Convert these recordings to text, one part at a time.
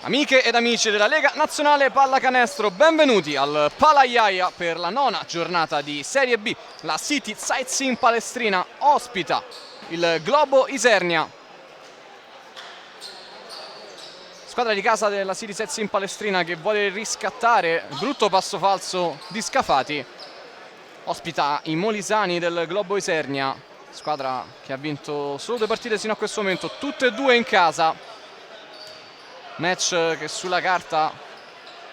Amiche ed amici della Lega Nazionale Pallacanestro, benvenuti al Palaiaia per la 9ª giornata di Serie B. La City Sightseeing Palestrina ospita il Globo Isernia. Squadra di casa della City Sightseeing Palestrina che vuole riscattare il brutto passo falso di Scafati. Ospita i molisani del Globo Isernia, squadra che ha vinto solo 2 partite sino a questo momento, tutte e 2 in casa. Match che sulla carta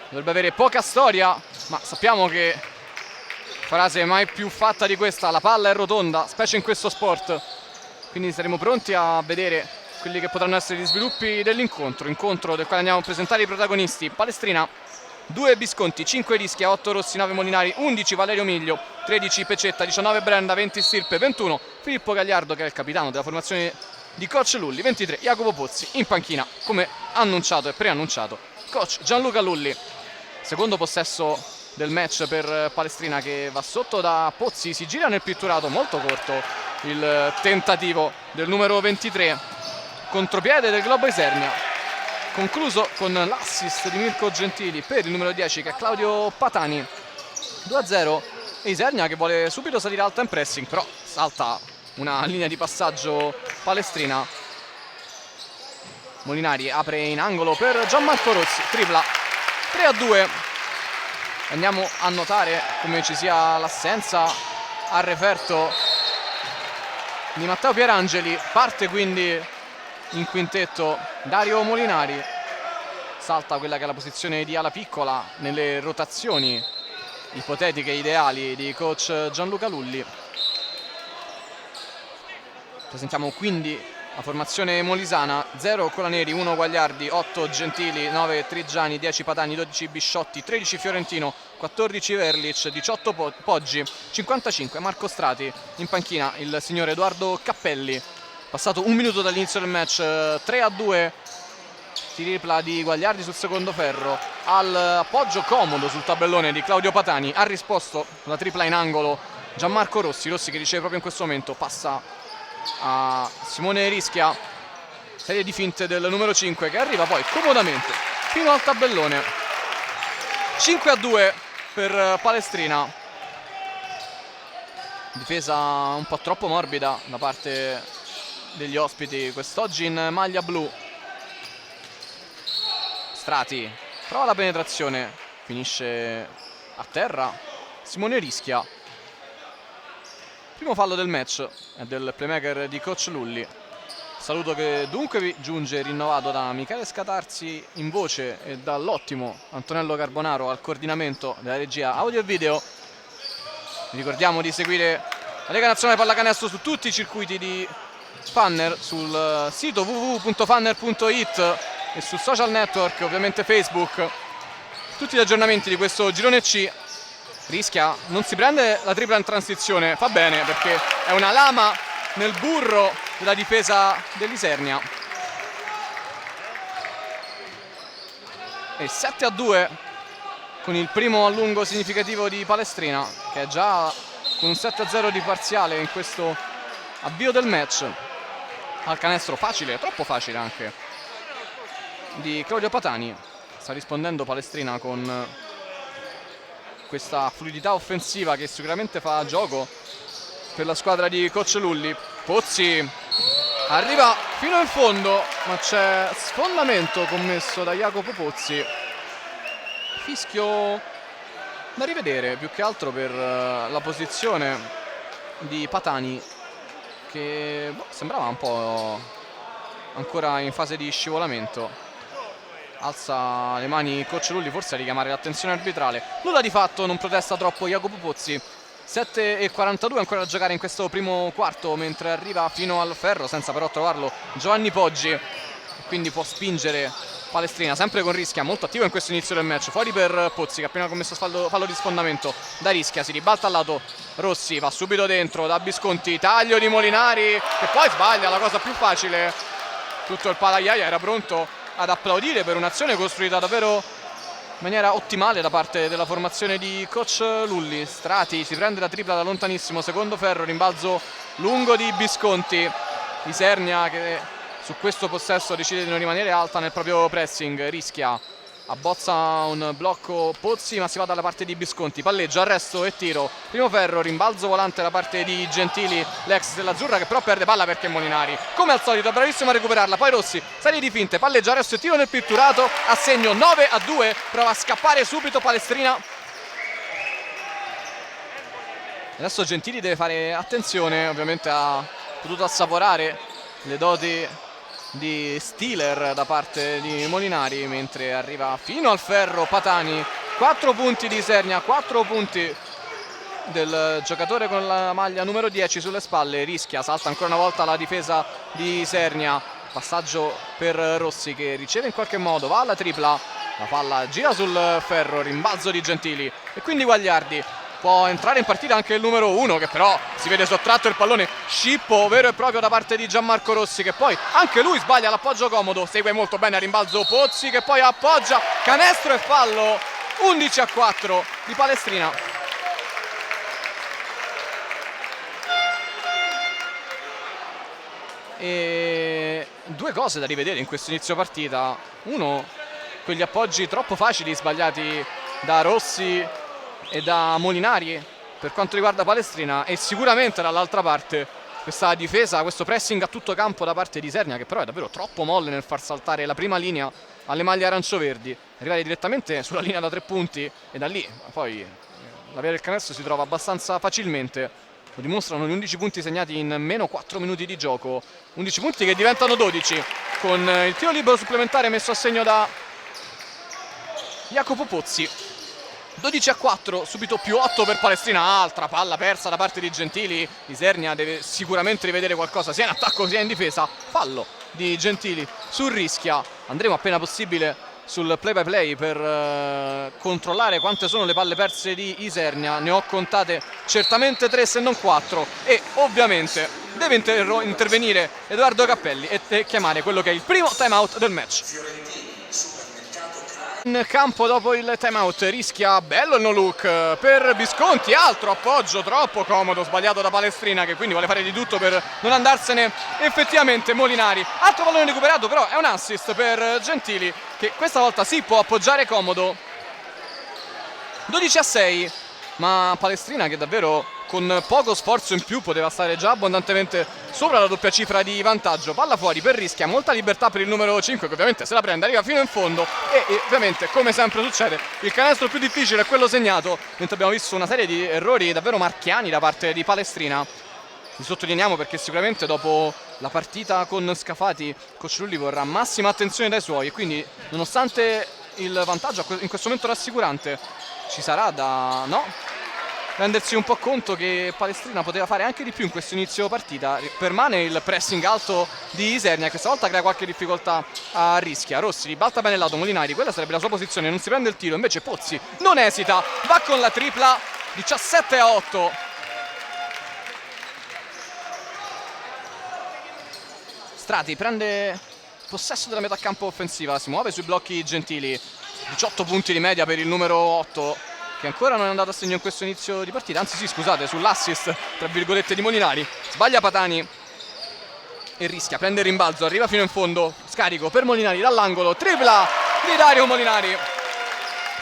dovrebbe avere poca storia, ma sappiamo che frase mai più fatta di questa: la palla è rotonda, specie in questo sport. Quindi saremo pronti a vedere quelli che potranno essere gli sviluppi dell'incontro, incontro del quale andiamo a presentare i protagonisti. Palestrina 2 Bisconti, 5 Rischia, 8 Rossi, 9 Molinari, 11 Valerio Miglio, 13 Pecetta, 19 Brenda, 20 Stirpe, 21 Filippo Gagliardo che è il capitano della formazione di coach Lulli, 23 Jacopo Pozzi. In panchina, come annunciato e preannunciato, coach Gianluca Lulli. Secondo possesso del match per Palestrina che va sotto da Pozzi, si gira nel pitturato, molto corto il tentativo del numero 23, contropiede del Globo Isernia, concluso con l'assist di Mirko Gentili per il numero 10 che è Claudio Patani. 2-0 Isernia che vuole subito salire alta in pressing, però salta una linea di passaggio Palestrina. Molinari apre in angolo per Gianmarco Rossi, tripla, 3-2. Andiamo a notare come ci sia l'assenza a referto di Matteo Pierangeli, parte quindi in quintetto Dario Molinari, salta quella che è la posizione di ala piccola nelle rotazioni ipotetiche ideali di coach Gianluca Lulli. Presentiamo quindi la formazione molisana: 0 Colaneri, 1 Guagliardi, 8 Gentili, 9 Trigiani, 10 Patani, 12 Bisciotti, 13 Fiorentino, 14 Verlic, 18 Poggi, 55 Marco Strati. In panchina il signor Edoardo Cappelli. Passato un minuto dall'inizio del match, 3-2, tripla di Guagliardi sul secondo ferro, al appoggio comodo sul tabellone di Claudio Patani ha risposto con la tripla in angolo Gianmarco Rossi. Rossi che riceve proprio in questo momento, passa a Simone Rischia, serie di finte del numero 5 che arriva poi comodamente fino al tabellone. 5-2 per Palestrina, difesa un po' troppo morbida da parte degli ospiti quest'oggi in maglia blu. Strati prova la penetrazione, finisce a terra Simone Rischia. Primo fallo del match è del playmaker di coach Lulli. Saluto che dunque vi giunge rinnovato da Michele Scatarzi in voce e dall'ottimo Antonello Carbonaro al coordinamento della regia audio e video. Vi ricordiamo di seguire la Lega Nazionale Pallacanestro su tutti i circuiti di Funner, sul sito www.funner.it e sul social network, ovviamente Facebook. Tutti gli aggiornamenti di questo girone C. Rischia, non si prende la tripla in transizione, fa bene perché è una lama nel burro della difesa dell'Isernia. E 7-2 con il primo allungo significativo di Palestrina, che è già con un 7-0 di parziale in questo avvio del match. Al canestro facile, troppo facile anche, di Claudio Patani. Sta rispondendo Palestrina con questa fluidità offensiva che sicuramente fa gioco per la squadra di coach Lulli. Pozzi arriva fino in fondo, ma c'è sfondamento commesso da Jacopo Pozzi. Fischio da rivedere più che altro per la posizione di Patani, che sembrava un po' ancora in fase di scivolamento. Alza le mani coach Lulli, forse a richiamare l'attenzione arbitrale. Nulla di fatto, non protesta troppo Jacopo Pozzi. 7:42 ancora da giocare in questo primo quarto, mentre arriva fino al ferro senza però trovarlo Giovanni Poggi, quindi può spingere Palestrina, sempre con Rischia molto attivo in questo inizio del match. Fuori per Pozzi che ha appena commesso fallo di sfondamento da Rischia, si ribalta al lato Rossi, va subito dentro da Bisconti, taglio di Molinari che poi sbaglia la cosa più facile. Tutto il Palaiaia era pronto ad applaudire per un'azione costruita davvero in maniera ottimale da parte della formazione di coach Lulli. Strati si prende la tripla da lontanissimo, secondo ferro, rimbalzo lungo di Bisconti. Isernia che su questo possesso decide di non rimanere alta nel proprio pressing, rischia, abbozza un blocco Pozzi, ma si va dalla parte di Visconti, palleggio, arresto e tiro, primo ferro, rimbalzo volante da parte di Gentili, l'ex dell'Azzurra, che però perde palla perché Molinari, come al solito, è bravissimo a recuperarla. Poi Rossi, serie di finte, palleggio, arresto e tiro nel pitturato, assegno 9-2, prova a scappare subito Palestrina. Adesso Gentili deve fare attenzione, ovviamente ha potuto assaporare le doti di Steeler da parte di Molinari, mentre arriva fino al ferro Patani. 4 punti di Isernia, 4 punti del giocatore con la maglia numero 10 sulle spalle, rischia, salta ancora una volta la difesa di Isernia, passaggio per Rossi che riceve in qualche modo, va alla tripla, la palla gira sul ferro, rimbalzo di Gentili e quindi Guagliardi. Può entrare in partita anche il numero 1, che però si vede sottratto il pallone, scippo vero e proprio da parte di Gianmarco Rossi, che poi anche lui sbaglia l'appoggio comodo, segue molto bene a rimbalzo Pozzi che poi appoggia, canestro e fallo, 11-4 di Palestrina. E due cose da rivedere in questo inizio partita. Uno, quegli appoggi troppo facili sbagliati da Rossi e da Molinari per quanto riguarda Palestrina, e sicuramente dall'altra parte questa difesa, questo pressing a tutto campo da parte di Isernia, che però è davvero troppo molle nel far saltare la prima linea alle maglie arancio-verdi, arrivare direttamente sulla linea da 3 punti e da lì poi l'avere il canestro si trova abbastanza facilmente. Lo dimostrano gli 11 punti segnati in meno 4 minuti di gioco, 11 punti che diventano 12 con il tiro libero supplementare messo a segno da Jacopo Pozzi. 12-4, subito più 8 per Palestrina, altra palla persa da parte di Gentili. Isernia deve sicuramente rivedere qualcosa sia in attacco sia in difesa. Fallo di Gentili sul rischia. Andremo appena possibile sul play by play per controllare quante sono le palle perse di Isernia. Ne ho contate certamente 3 se non 4 e ovviamente deve intervenire Edoardo Cappelli e chiamare quello che è il primo time out del match. In campo dopo il timeout, rischia bello il no look per Visconti, altro appoggio troppo comodo sbagliato da Palestrina, che quindi vuole fare di tutto per non andarsene. Effettivamente Molinari, altro pallone recuperato, però è un assist per Gentili che questa volta si può appoggiare comodo. 12-6, ma Palestrina che davvero con poco sforzo in più poteva stare già abbondantemente sopra la doppia cifra di vantaggio. Palla fuori per rischia, molta libertà per il numero 5 che ovviamente se la prende, arriva fino in fondo e ovviamente come sempre succede il canestro più difficile è quello segnato, mentre abbiamo visto una serie di errori davvero marchiani da parte di Palestrina. Li sottolineiamo perché sicuramente dopo la partita con Scafati Coach Lulli vorrà massima attenzione dai suoi e quindi nonostante il vantaggio in questo momento rassicurante ci sarà da rendersi un po' conto che Palestrina poteva fare anche di più in questo inizio partita. Permane il pressing alto di Isernia, questa volta crea qualche difficoltà a rischia. Rossi ribalta bene il lato, Molinari, quella sarebbe la sua posizione, non si prende il tiro, invece Pozzi non esita, va con la tripla, 17-8. Strati prende possesso della metà campo offensiva, si muove sui blocchi Gentili, 18 punti di media per il numero 8 che ancora non è andato a segno in questo inizio di partita, anzi sì, scusate, sull'assist tra virgolette di Molinari. Sbaglia Patani e rischia, prende il rimbalzo, arriva fino in fondo, scarico per Molinari dall'angolo, tripla di Dario Molinari,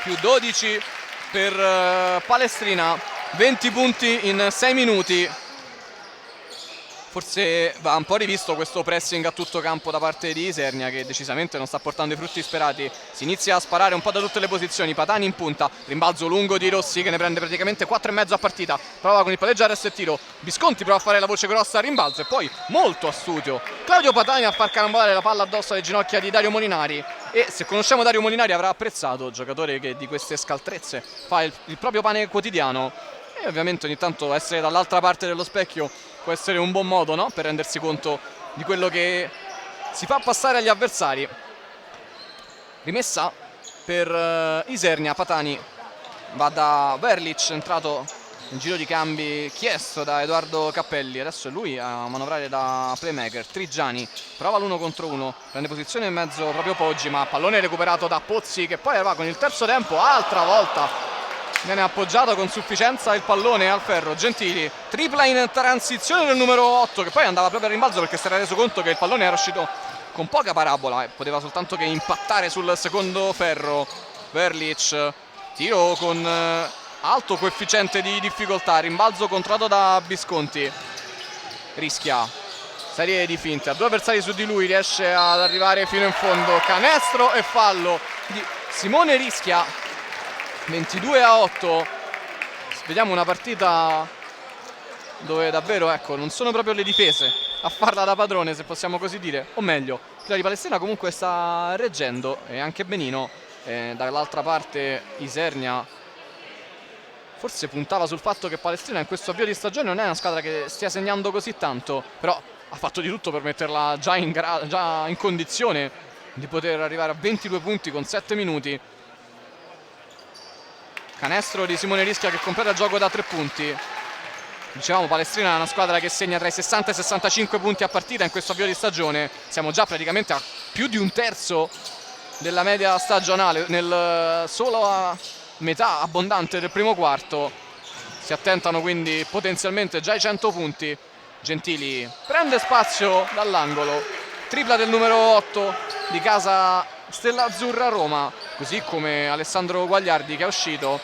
più 12 per Palestrina, 20 punti in 6 minuti. Forse va un po' rivisto questo pressing a tutto campo da parte di Isernia, che decisamente non sta portando i frutti sperati. Si inizia a sparare un po' da tutte le posizioni. Patani in punta, rimbalzo lungo di Rossi che ne prende praticamente 4,5 a partita, prova con il palleggio, arresto e tiro. Visconti prova a fare la voce grossa a rimbalzo e poi molto astuto Claudio Patani a far carambolare la palla addosso alle ginocchia di Dario Molinari. E se conosciamo Dario Molinari avrà apprezzato, giocatore che di queste scaltrezze fa il proprio pane quotidiano, e ovviamente ogni tanto essere dall'altra parte dello specchio può essere un buon modo, no? Per rendersi conto di quello che si fa passare agli avversari. Rimessa per Isernia, Patani va da Verlic, entrato in giro di cambi chiesto da Edoardo Cappelli, adesso è lui a manovrare da playmaker. Trigiani prova l'1 contro 1, prende posizione in mezzo proprio Poggi, ma pallone recuperato da Pozzi che poi va con il terzo tempo, altra volta viene appoggiato con sufficienza il pallone al ferro. Gentili, tripla in transizione del numero 8 che poi andava proprio a rimbalzo perché si era reso conto che il pallone era uscito con poca parabola, poteva soltanto che impattare sul secondo ferro. Verlic, tiro con alto coefficiente di difficoltà, rimbalzo controllato da Visconti, rischia serie di finte, a 2 avversari su di lui, riesce ad arrivare fino in fondo, canestro e fallo di Simone Rischia. 22-8. Vediamo una partita dove davvero, ecco, non sono proprio le difese a farla da padrone, se possiamo così dire, o meglio, la di Palestrina comunque sta reggendo, e anche benino. Dall'altra parte Isernia forse puntava sul fatto che Palestrina in questo avvio di stagione non è una squadra che stia segnando così tanto, però ha fatto di tutto per metterla già in condizione di poter arrivare a 22 punti con 7 minuti. Canestro di Simone Rischia che completa il gioco da 3 punti. Dicevamo, Palestrina è una squadra che segna tra i 60 e i 65 punti a partita in questo avvio di stagione. Siamo già praticamente a più di un terzo della media stagionale, solo a metà abbondante del primo quarto. Si attentano quindi potenzialmente già ai 100 punti. Gentili prende spazio dall'angolo, tripla del numero 8 di casa Stella Azzurra Roma, così come Alessandro Guagliardi che è uscito.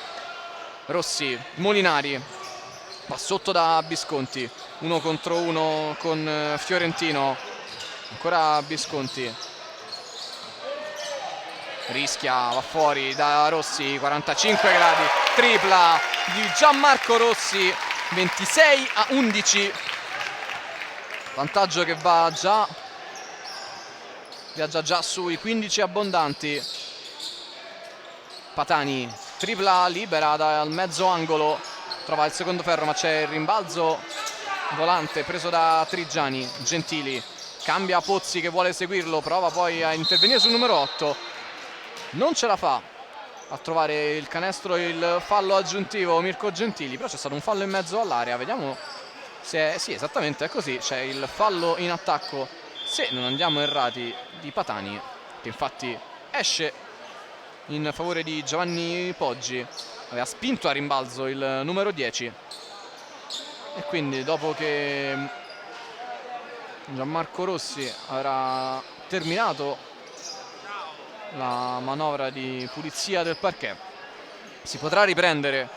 Rossi, Molinari, va sotto da Visconti, 1 contro 1 con Fiorentino, ancora Visconti, rischia, va fuori da Rossi, 45 gradi, tripla di Gianmarco Rossi, 26-11, vantaggio che viaggia già sui 15 abbondanti. Patani, tripla libera dal mezzo angolo, trova il secondo ferro ma c'è il rimbalzo volante preso da Trigiani. Gentili cambia Pozzi che vuole seguirlo, prova poi a intervenire sul numero 8, non ce la fa a trovare il canestro, il fallo aggiuntivo Mirko Gentili, però c'è stato un fallo in mezzo all'area, vediamo se sì, esattamente è così, c'è il fallo in attacco, se non andiamo errati, di Patani, che infatti esce in favore di Giovanni Poggi. Aveva spinto a rimbalzo il numero 10 e quindi dopo che Gianmarco Rossi avrà terminato la manovra di pulizia del parquet, si potrà riprendere.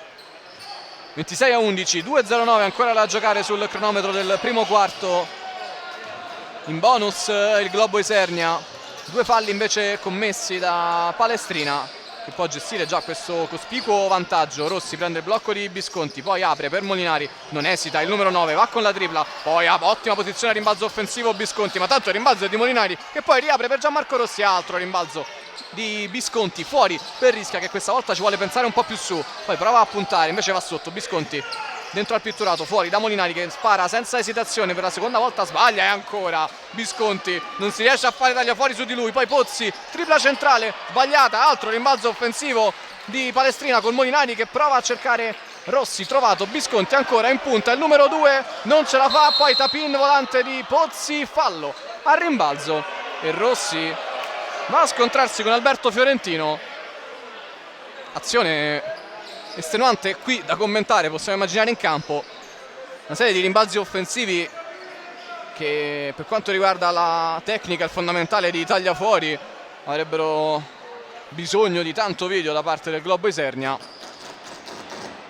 26-11, 2-0-9 ancora da giocare sul cronometro del primo quarto. In bonus il Globo Isernia, 2 falli invece commessi da Palestrina, che può gestire già questo cospicuo vantaggio. Rossi prende il blocco di Visconti, poi apre per Molinari, non esita, il numero 9 va con la tripla, poi ottima posizione a rimbalzo offensivo Visconti, ma tanto il rimbalzo è di Molinari che poi riapre per Gianmarco Rossi, altro rimbalzo di Visconti fuori per Rischia che questa volta ci vuole pensare un po' più su, poi prova a puntare, invece va sotto Visconti dentro al pitturato, fuori da Molinari che spara senza esitazione, per la seconda volta sbaglia e ancora Visconti non si riesce a fare taglia fuori su di lui, poi Pozzi, tripla centrale sbagliata, altro rimbalzo offensivo di Palestrina con Molinari che prova a cercare Rossi, trovato Visconti ancora in punta, il numero 2 non ce la fa, poi tapin volante di Pozzi, fallo al rimbalzo e Rossi va a scontrarsi con Alberto Fiorentino. Azione estenuante qui da commentare, possiamo immaginare in campo una serie di rimbalzi offensivi che per quanto riguarda la tecnica, il fondamentale di taglia fuori, avrebbero bisogno di tanto video da parte del Globo Isernia.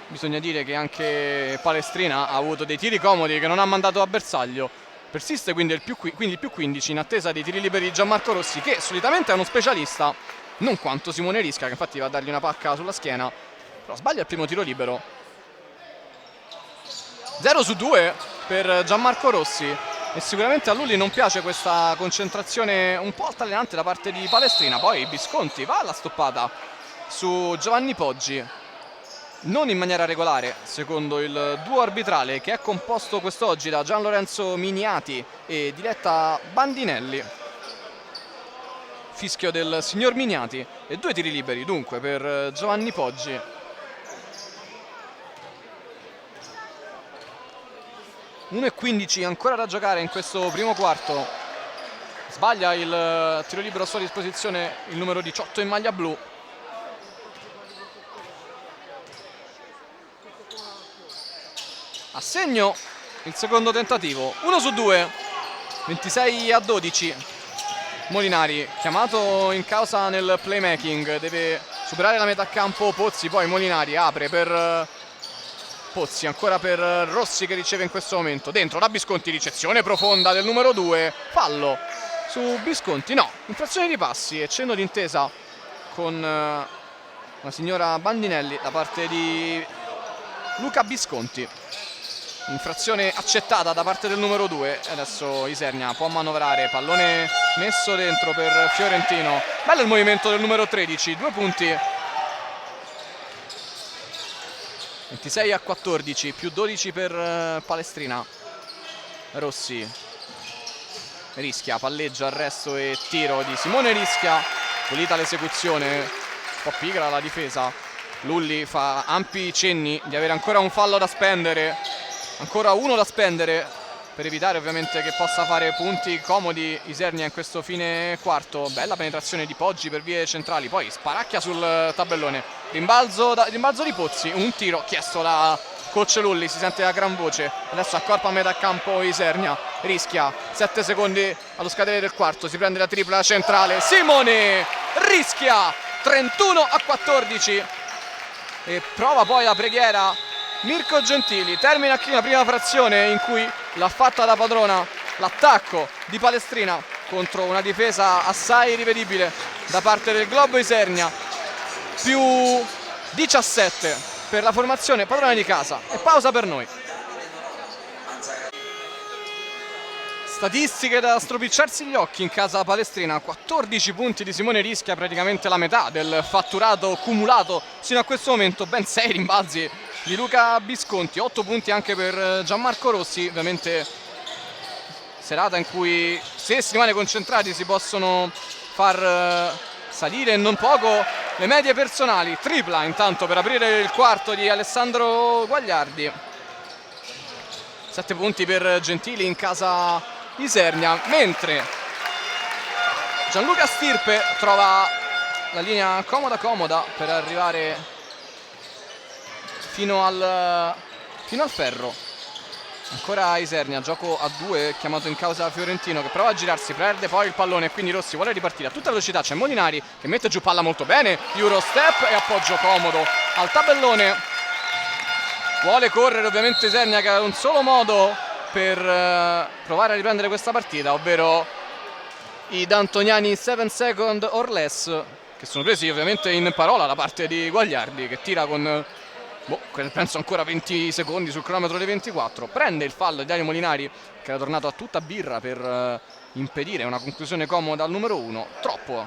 Bisogna dire che anche Palestrina ha avuto dei tiri comodi che non ha mandato a bersaglio. Persiste quindi il più 15 in attesa dei tiri liberi di Gianmarco Rossi, che solitamente è uno specialista, non quanto Simone Rischia, che infatti va a dargli una pacca sulla schiena, però sbaglia il primo tiro libero. 0 su 2 per Gianmarco Rossi e sicuramente a Lulli non piace questa concentrazione un po' altalenante da parte di Palestrina. Poi Visconti va alla stoppata su Giovanni Poggi, non in maniera regolare secondo il duo arbitrale che è composto quest'oggi da Gian Lorenzo Miniati e Diletta Bandinelli. Fischio del signor Miniati e 2 tiri liberi dunque per Giovanni Poggi. e 15 ancora da giocare in questo primo quarto. Sbaglia il tiro libero a sua disposizione il numero 18 in maglia blu. A segno il secondo tentativo, 1 su 2, 26-12. Molinari chiamato in causa nel playmaking, deve superare la metà campo Pozzi, poi Molinari apre per Pozzi, ancora per Rossi che riceve in questo momento, dentro da Bisconti, ricezione profonda del numero 2, fallo su Bisconti, no, infrazione di passi e cenno d'intesa con la signora Bandinelli da parte di Luca Bisconti. Infrazione accettata da parte del numero 2. Adesso Isernia può manovrare, pallone messo dentro per Fiorentino. Bello il movimento del numero 13, 2 punti. 26-14, più 12 per Palestrina. Rossi rischia, palleggio, arresto e tiro di Simone Rischia. Pulita l'esecuzione, un po' pigra la difesa. Lulli fa ampi cenni di avere ancora un fallo da spendere. Ancora uno da spendere per evitare ovviamente che possa fare punti comodi Isernia in questo fine quarto. Bella penetrazione di Poggi per vie centrali, poi sparacchia sul tabellone. Rimbalzo di Pozzi, un tiro chiesto da coach Lulli, si sente a gran voce. Adesso accorpa a metà campo Isernia, rischia, 7 secondi allo scadere del quarto, si prende la tripla centrale. Simone Rischia, 31-14 e prova poi la preghiera Mirko Gentili. Termina qui la prima frazione in cui l'ha fatta da padrona l'attacco di Palestrina contro una difesa assai rivedibile da parte del Globo Isernia. Più 17 per la formazione padrona di casa e pausa per noi. Statistiche da stropicciarsi gli occhi in casa Palestrina, 14 punti di Simone Rischia, praticamente la metà del fatturato cumulato sino a questo momento, ben 6 rimbalzi di Luca Bisconti, 8 punti anche per Gianmarco Rossi. Ovviamente serata in cui, se si rimane concentrati, si possono far salire non poco le medie personali. Tripla intanto per aprire il quarto di Alessandro Guagliardi, 7 punti per Gentili in casa Isernia, mentre Gianluca Stirpe trova la linea comoda per arrivare fino al ferro. Ancora Isernia, gioco a 2, chiamato in causa Fiorentino che prova a girarsi, perde poi il pallone e quindi Rossi vuole ripartire a tutta velocità. C'è Molinari che mette giù palla molto bene, Eurostep e appoggio comodo al tabellone. Vuole correre ovviamente Isernia, che ha un solo modo per provare a riprendere questa partita, ovvero i D'Antoniani 7 second or less, che sono presi ovviamente in parola da parte di Guagliardi, che tira con penso ancora 20 secondi sul cronometro dei 24. Prende il fallo di Dario Molinari, che era tornato a tutta birra per impedire una conclusione comoda al numero 1. Troppo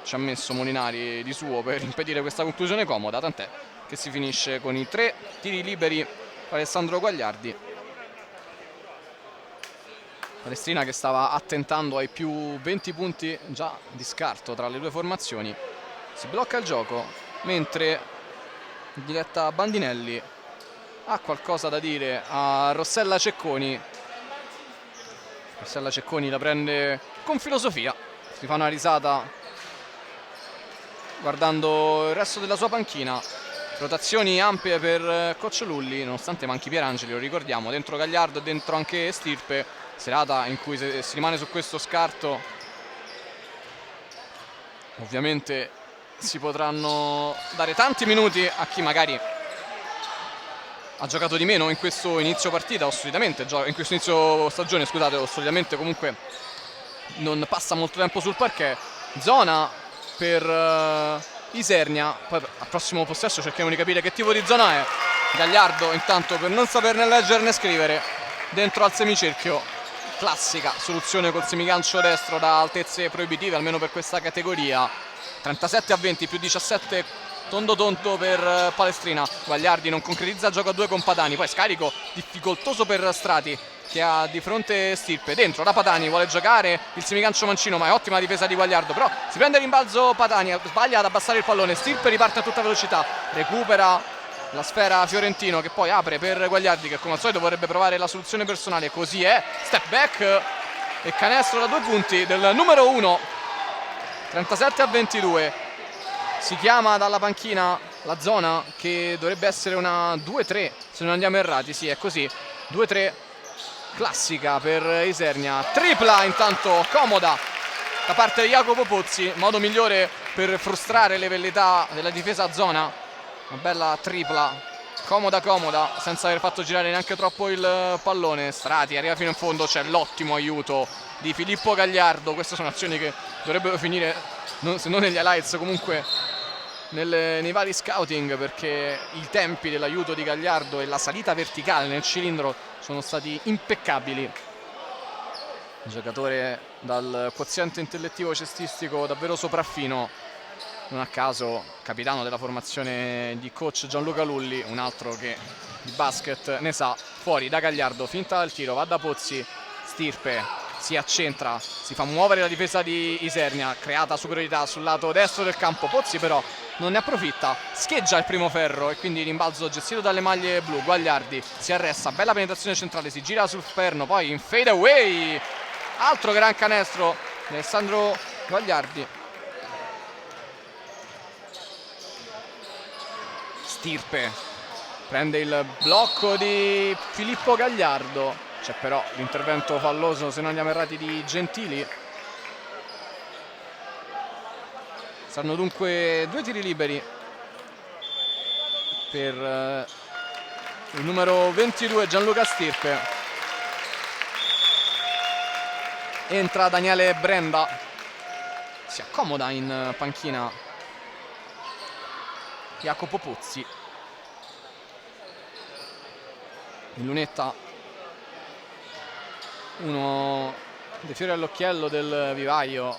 ci ha messo Molinari di suo per impedire questa conclusione comoda, tant'è che si finisce con i 3 tiri liberi per Alessandro Guagliardi. Palestrina che stava attentando ai più 20 punti già di scarto tra le due formazioni. Si blocca il gioco, mentre Diletta Bandinelli ha qualcosa da dire a Rossella Cecconi. Rossella Cecconi la prende con filosofia, si fa una risata guardando il resto della sua panchina. Rotazioni ampie per coach Lulli, nonostante manchi Pierangeli, lo ricordiamo, dentro Gagliardo e dentro anche Stirpe. Serata in cui si rimane su questo scarto, ovviamente si potranno dare tanti minuti a chi magari ha giocato di meno in questo inizio partita, o solitamente in questo inizio stagione, scusate, o solitamente comunque non passa molto tempo sul parquet. Zona per Isernia, poi al prossimo possesso cerchiamo di capire che tipo di zona è. Gagliardo intanto, per non saperne leggere né scrivere, dentro al semicerchio. Classica soluzione col semigancio destro da altezze proibitive, almeno per questa categoria. 37-20, più 17 tondo per Palestrina. Guagliardi non concretizza il gioco a 2 con Padani, poi scarico difficoltoso per Strati che ha di fronte Stirpe. Dentro da Padani, vuole giocare il semigancio mancino, ma è ottima difesa di Guagliardo, però si prende il rimbalzo Padani, sbaglia ad abbassare il pallone. Stirpe riparte a tutta velocità, recupera la sfera Fiorentino, che poi apre per Guagliardi, che come al solito vorrebbe provare la soluzione personale. Così è, step back e canestro da 2 punti del numero 1. 37-22. Si chiama dalla panchina la zona, che dovrebbe essere una 2-3 se non andiamo errati. Sì, è così, 2-3 classica per Isernia. Tripla intanto comoda da parte di Jacopo Pozzi, modo migliore per frustrare le velleità della difesa a zona. Una bella tripla, comoda, senza aver fatto girare neanche troppo il pallone. Strati arriva fino in fondo, c'è l'ottimo aiuto di Filippo Gagliardo. Queste sono azioni che dovrebbero finire, se non negli highlights, comunque nei vari scouting, perché i tempi dell'aiuto di Gagliardo e la salita verticale nel cilindro sono stati impeccabili. Un giocatore dal quoziente intellettivo cestistico davvero sopraffino, non a caso capitano della formazione di coach Gianluca Lulli, un altro che di basket ne sa. Fuori da Gagliardo, finta dal tiro, va da Pozzi, Stirpe si accentra, si fa muovere la difesa di Isernia, creata superiorità sul lato destro del campo. Pozzi però non ne approfitta, scheggia il primo ferro e quindi rimbalzo gestito dalle maglie blu. Guagliardi si arresta, bella penetrazione centrale, si gira sul perno, poi in fade away, altro gran canestro di Alessandro Guagliardi. Stirpe prende il blocco di Filippo Gagliardo, c'è però l'intervento falloso, se non andiamo errati, di Gentili. Saranno dunque 2 tiri liberi per il numero 22 Gianluca Stirpe. Entra Daniele Brenda, si accomoda in panchina Jacopo Pozzi. In lunetta uno dei fiori all'occhiello del vivaio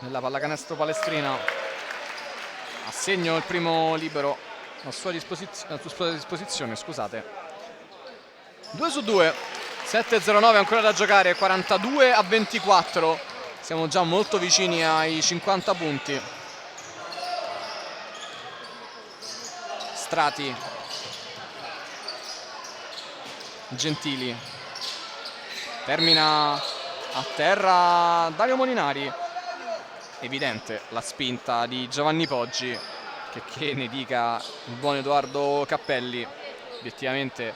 nella pallacanestro palestrina. A segno il primo libero a sua disposizione, scusate. 2 su 2, 7-0-9 ancora da giocare, 42-24. Siamo già molto vicini ai 50 punti. Strati, Gentili, termina a terra Dario Molinari. Evidente la spinta di Giovanni Poggi, che ne dica il buon Edoardo Cappelli. Obiettivamente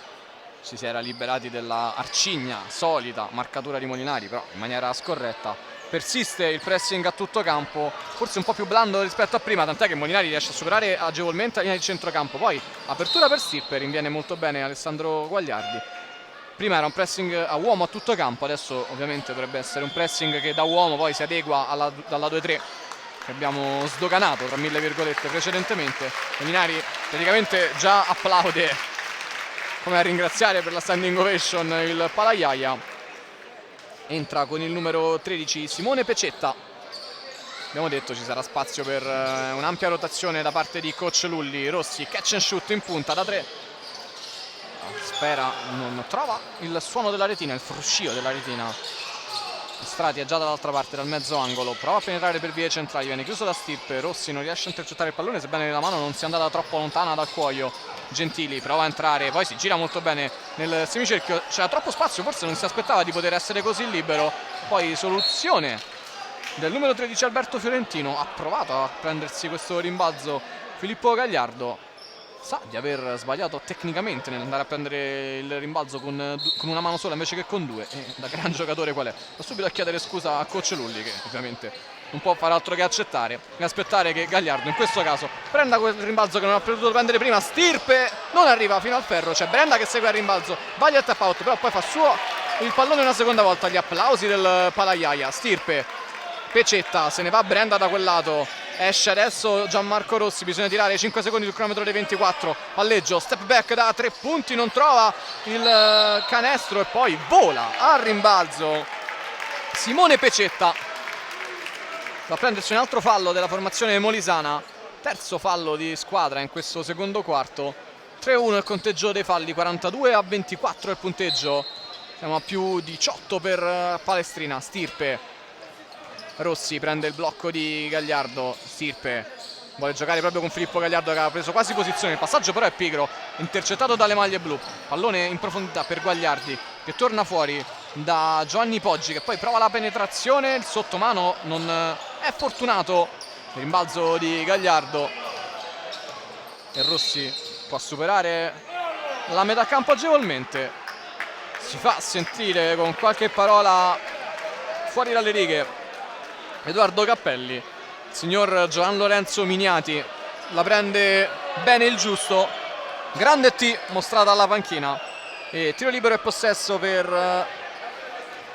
ci si era liberati della arcigna solita marcatura di Molinari, però in maniera scorretta. Persiste il pressing a tutto campo, forse un po' più blando rispetto a prima, tant'è che Molinari riesce a superare agevolmente la linea di centrocampo. Poi apertura per Stirpe, rinviene molto bene Alessandro Guagliardi. Prima era un pressing a uomo a tutto campo, adesso ovviamente dovrebbe essere un pressing che da uomo poi si adegua dalla 2-3 che abbiamo sdoganato tra mille virgolette precedentemente. Molinari praticamente già applaude, come a ringraziare per la standing ovation, il Palaiaia. Entra con il numero 13 Simone Pecetta. Abbiamo detto ci sarà spazio per un'ampia rotazione da parte di coach Lulli. Rossi, catch and shoot in punta da 3. Sfera non trova il suono della retina, il fruscio della retina. Strati è già dall'altra parte, dal mezzo angolo, prova a penetrare per vie centrali, viene chiuso da Stirpe. Rossi non riesce a intercettare il pallone, sebbene la mano non sia andata troppo lontana dal cuoio. Gentili prova a entrare, poi si gira molto bene nel semicerchio, c'era troppo spazio, forse non si aspettava di poter essere così libero. Poi soluzione del numero 13 Alberto Fiorentino, ha provato a prendersi questo rimbalzo Filippo Gagliardo. Sa di aver sbagliato tecnicamente nell'andare a prendere il rimbalzo con una mano sola invece che con due, e da gran giocatore qual è. Va subito a chiedere scusa a coach Lulli, che ovviamente non può fare altro che accettare e aspettare che Gagliardo in questo caso prenda quel rimbalzo che non ha potuto prendere prima. Stirpe non arriva fino al ferro, c'è Brenda che segue il rimbalzo, sbaglia il tap out, però poi fa suo il pallone una seconda volta. Gli applausi del Palaiaia. Stirpe, Pecetta, se ne va Brenda da quel lato, esce adesso Gianmarco Rossi, bisogna tirare 5 secondi sul cronometro dei 24. Palleggio, step back da 3 punti, non trova il canestro e poi vola al rimbalzo Simone Pecetta. Va a prendersi un altro fallo della formazione molisana, terzo fallo di squadra in questo secondo quarto. 3-1 il conteggio dei falli, 42-24 il punteggio, siamo a più 18 per Palestrina. Stirpe, Rossi prende il blocco di Gagliardo, Stirpe vuole giocare proprio con Filippo Gagliardo che ha preso quasi posizione, il passaggio però è pigro, intercettato dalle maglie blu. Pallone in profondità per Guagliardi che torna fuori da Giovanni Poggi, che poi prova la penetrazione, il sottomano non è fortunato, il rimbalzo di Gagliardo e Rossi può superare la metà campo agevolmente, si fa sentire con qualche parola fuori dalle righe Edoardo Cappelli. Il signor Giovan Lorenzo Miniati la prende bene il giusto. Grande T mostrata alla panchina. E tiro libero e possesso per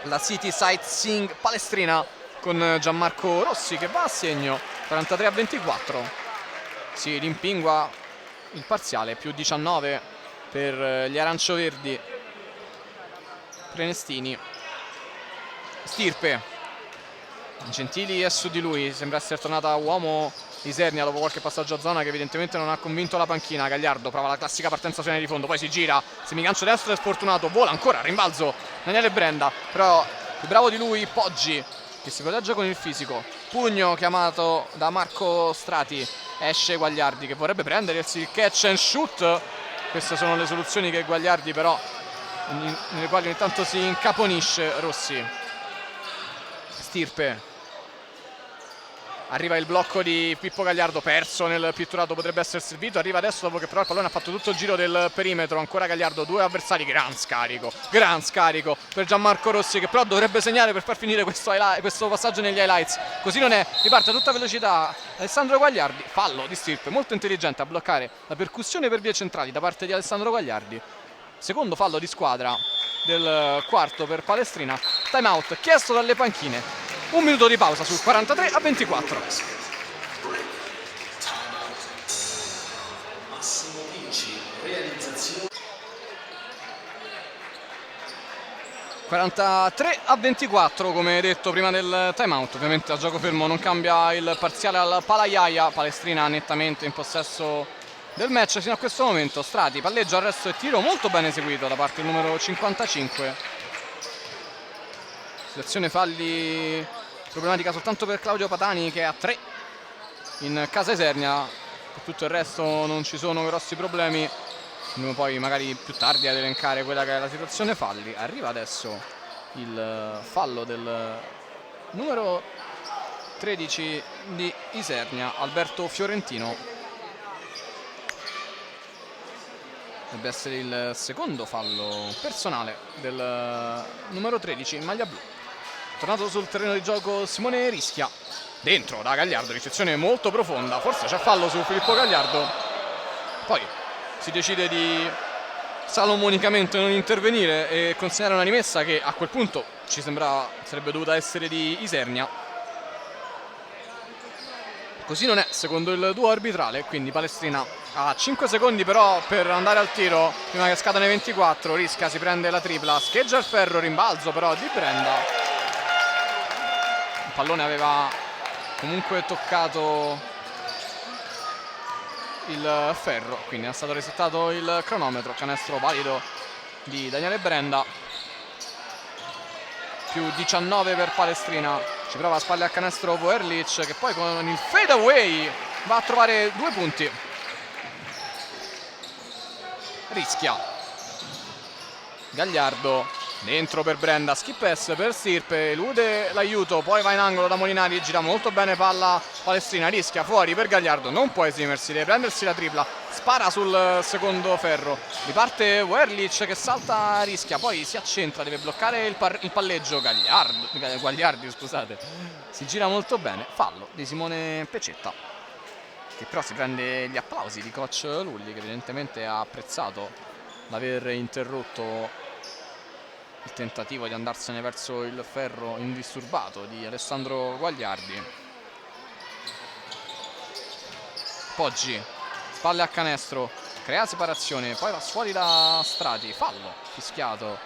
la City Sightseeing Palestrina, con Gianmarco Rossi che va a segno. 43-24. Si rimpingua il parziale, più 19 per gli arancio-verdi Prenestini. Stirpe. Gentili è su di lui, sembra essere tornata uomo Isernia dopo qualche passaggio a zona che evidentemente non ha convinto la panchina. Gagliardo prova la classica partenza su linea di fondo, poi si gira, semigancio destro è sfortunato, vola ancora, rimbalzo Daniele Brenda, però più bravo di lui Poggi che si protegge con il fisico. Pugno chiamato da Marco Strati, esce Guagliardi che vorrebbe prendersi il catch and shoot. Queste sono le soluzioni che Guagliardi però nelle quali ogni tanto si incaponisce Rossi. Stirpe. Arriva il blocco di Pippo Gagliardo, perso nel pitturato, potrebbe essere servito. Arriva adesso dopo che però il pallone ha fatto tutto il giro del perimetro. Ancora Gagliardo, due avversari, gran scarico per Gianmarco Rossi che però dovrebbe segnare per far finire questo passaggio negli highlights. Così non è, riparte a tutta velocità Alessandro Guagliardi. Fallo di Stirpe, molto intelligente a bloccare la percussione per vie centrali da parte di Alessandro Guagliardi. Secondo fallo di squadra del quarto per Palestrina. Time out chiesto dalle panchine. Un minuto di pausa sul 43-24. Massimo Vinci, realizzazione. 43-24 come detto prima del time out. Ovviamente a gioco fermo non cambia il parziale al Palaiaia. Palestrina nettamente in possesso del match fino a questo momento. Strati, palleggio, arresto e tiro molto ben eseguito da parte del numero 55. Situazione falli problematica soltanto per Claudio Patani che è a 3 in casa Isernia. Per tutto il resto non ci sono grossi problemi. Andiamo poi magari più tardi ad elencare quella che è la situazione falli. Arriva adesso il fallo del numero 13 di Isernia, Alberto Fiorentino. Dovrebbe essere il secondo fallo personale del numero 13 in maglia blu. Tornato sul terreno di gioco Simone Rischia. Dentro da Gagliardo, ricezione molto profonda. Forse c'è fallo su Filippo Gagliardo. Poi si decide di salomonicamente non intervenire e consegnare una rimessa che a quel punto ci sembrava sarebbe dovuta essere di Isernia. Così non è secondo il duo arbitrale, quindi Palestrina ha 5 secondi però per andare al tiro prima che scadano i 24. Rischia, si prende la tripla, scheggia il ferro, rimbalzo però di Brenda. Il pallone aveva comunque toccato il ferro, quindi è stato resettato il cronometro. Canestro valido di Daniele Brenda, più 19 per Palestrina. Ci prova a spalle a canestro Voerlich che poi con il fade away va a trovare 2 punti. Rischia, Gagliardo dentro per Brenda, skip pass per Stirpe, elude l'aiuto, poi va in angolo da Molinari, gira molto bene palla Palestrina, rischia fuori per Gagliardo, non può esimersi, deve prendersi la tripla, spara sul secondo ferro, riparte Voerlich che salta, rischia, poi si accentra, deve bloccare il palleggio Guagliardi, scusate, si gira molto bene. Fallo di Simone Pecetta che però si prende gli applausi di coach Lulli che evidentemente ha apprezzato l'aver interrotto il tentativo di andarsene verso il ferro indisturbato di Alessandro Guagliardi. Poggi, spalle a canestro, crea separazione, poi va fuori da Strati. Fallo fischiato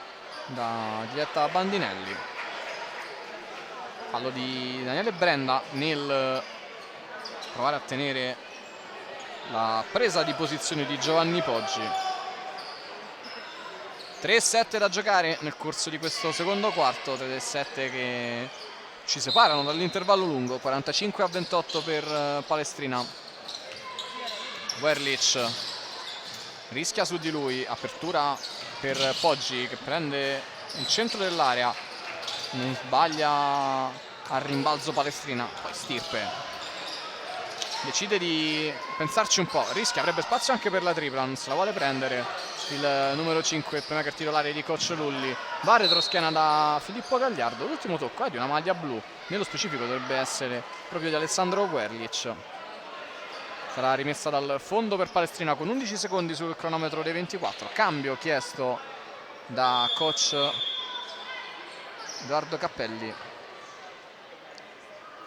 da Giulietta Bandinelli. Fallo di Daniele Brenda nel provare a tenere la presa di posizione di Giovanni Poggi. 3-7 da giocare nel corso di questo secondo quarto, 3-7 che ci separano dall'intervallo lungo, 45-28 per Palestrina. Voerlich rischia su di lui, apertura per Poggi che prende il centro dell'area, non sbaglia al rimbalzo Palestrina, poi Stirpe. decide di pensarci un po', rischia, avrebbe spazio anche per la tripla, non se la vuole prendere il numero 5, il playmaker titolare di coach Lulli. Va retroschiena da Filippo Gagliardo, l'ultimo tocco è di una maglia blu, nello specifico dovrebbe essere proprio di Alessandro Guerlic. Sarà rimessa dal fondo per Palestrina con 11 secondi sul cronometro dei 24. Cambio chiesto da coach Edoardo Cappelli.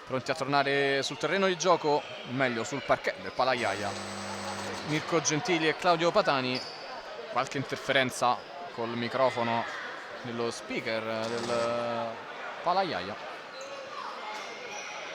Pronti a tornare sul terreno di gioco, o meglio sul parquet del Palaiaia. Mirko Gentili e Claudio Patani. Qualche interferenza col microfono dello speaker del Palaiaia.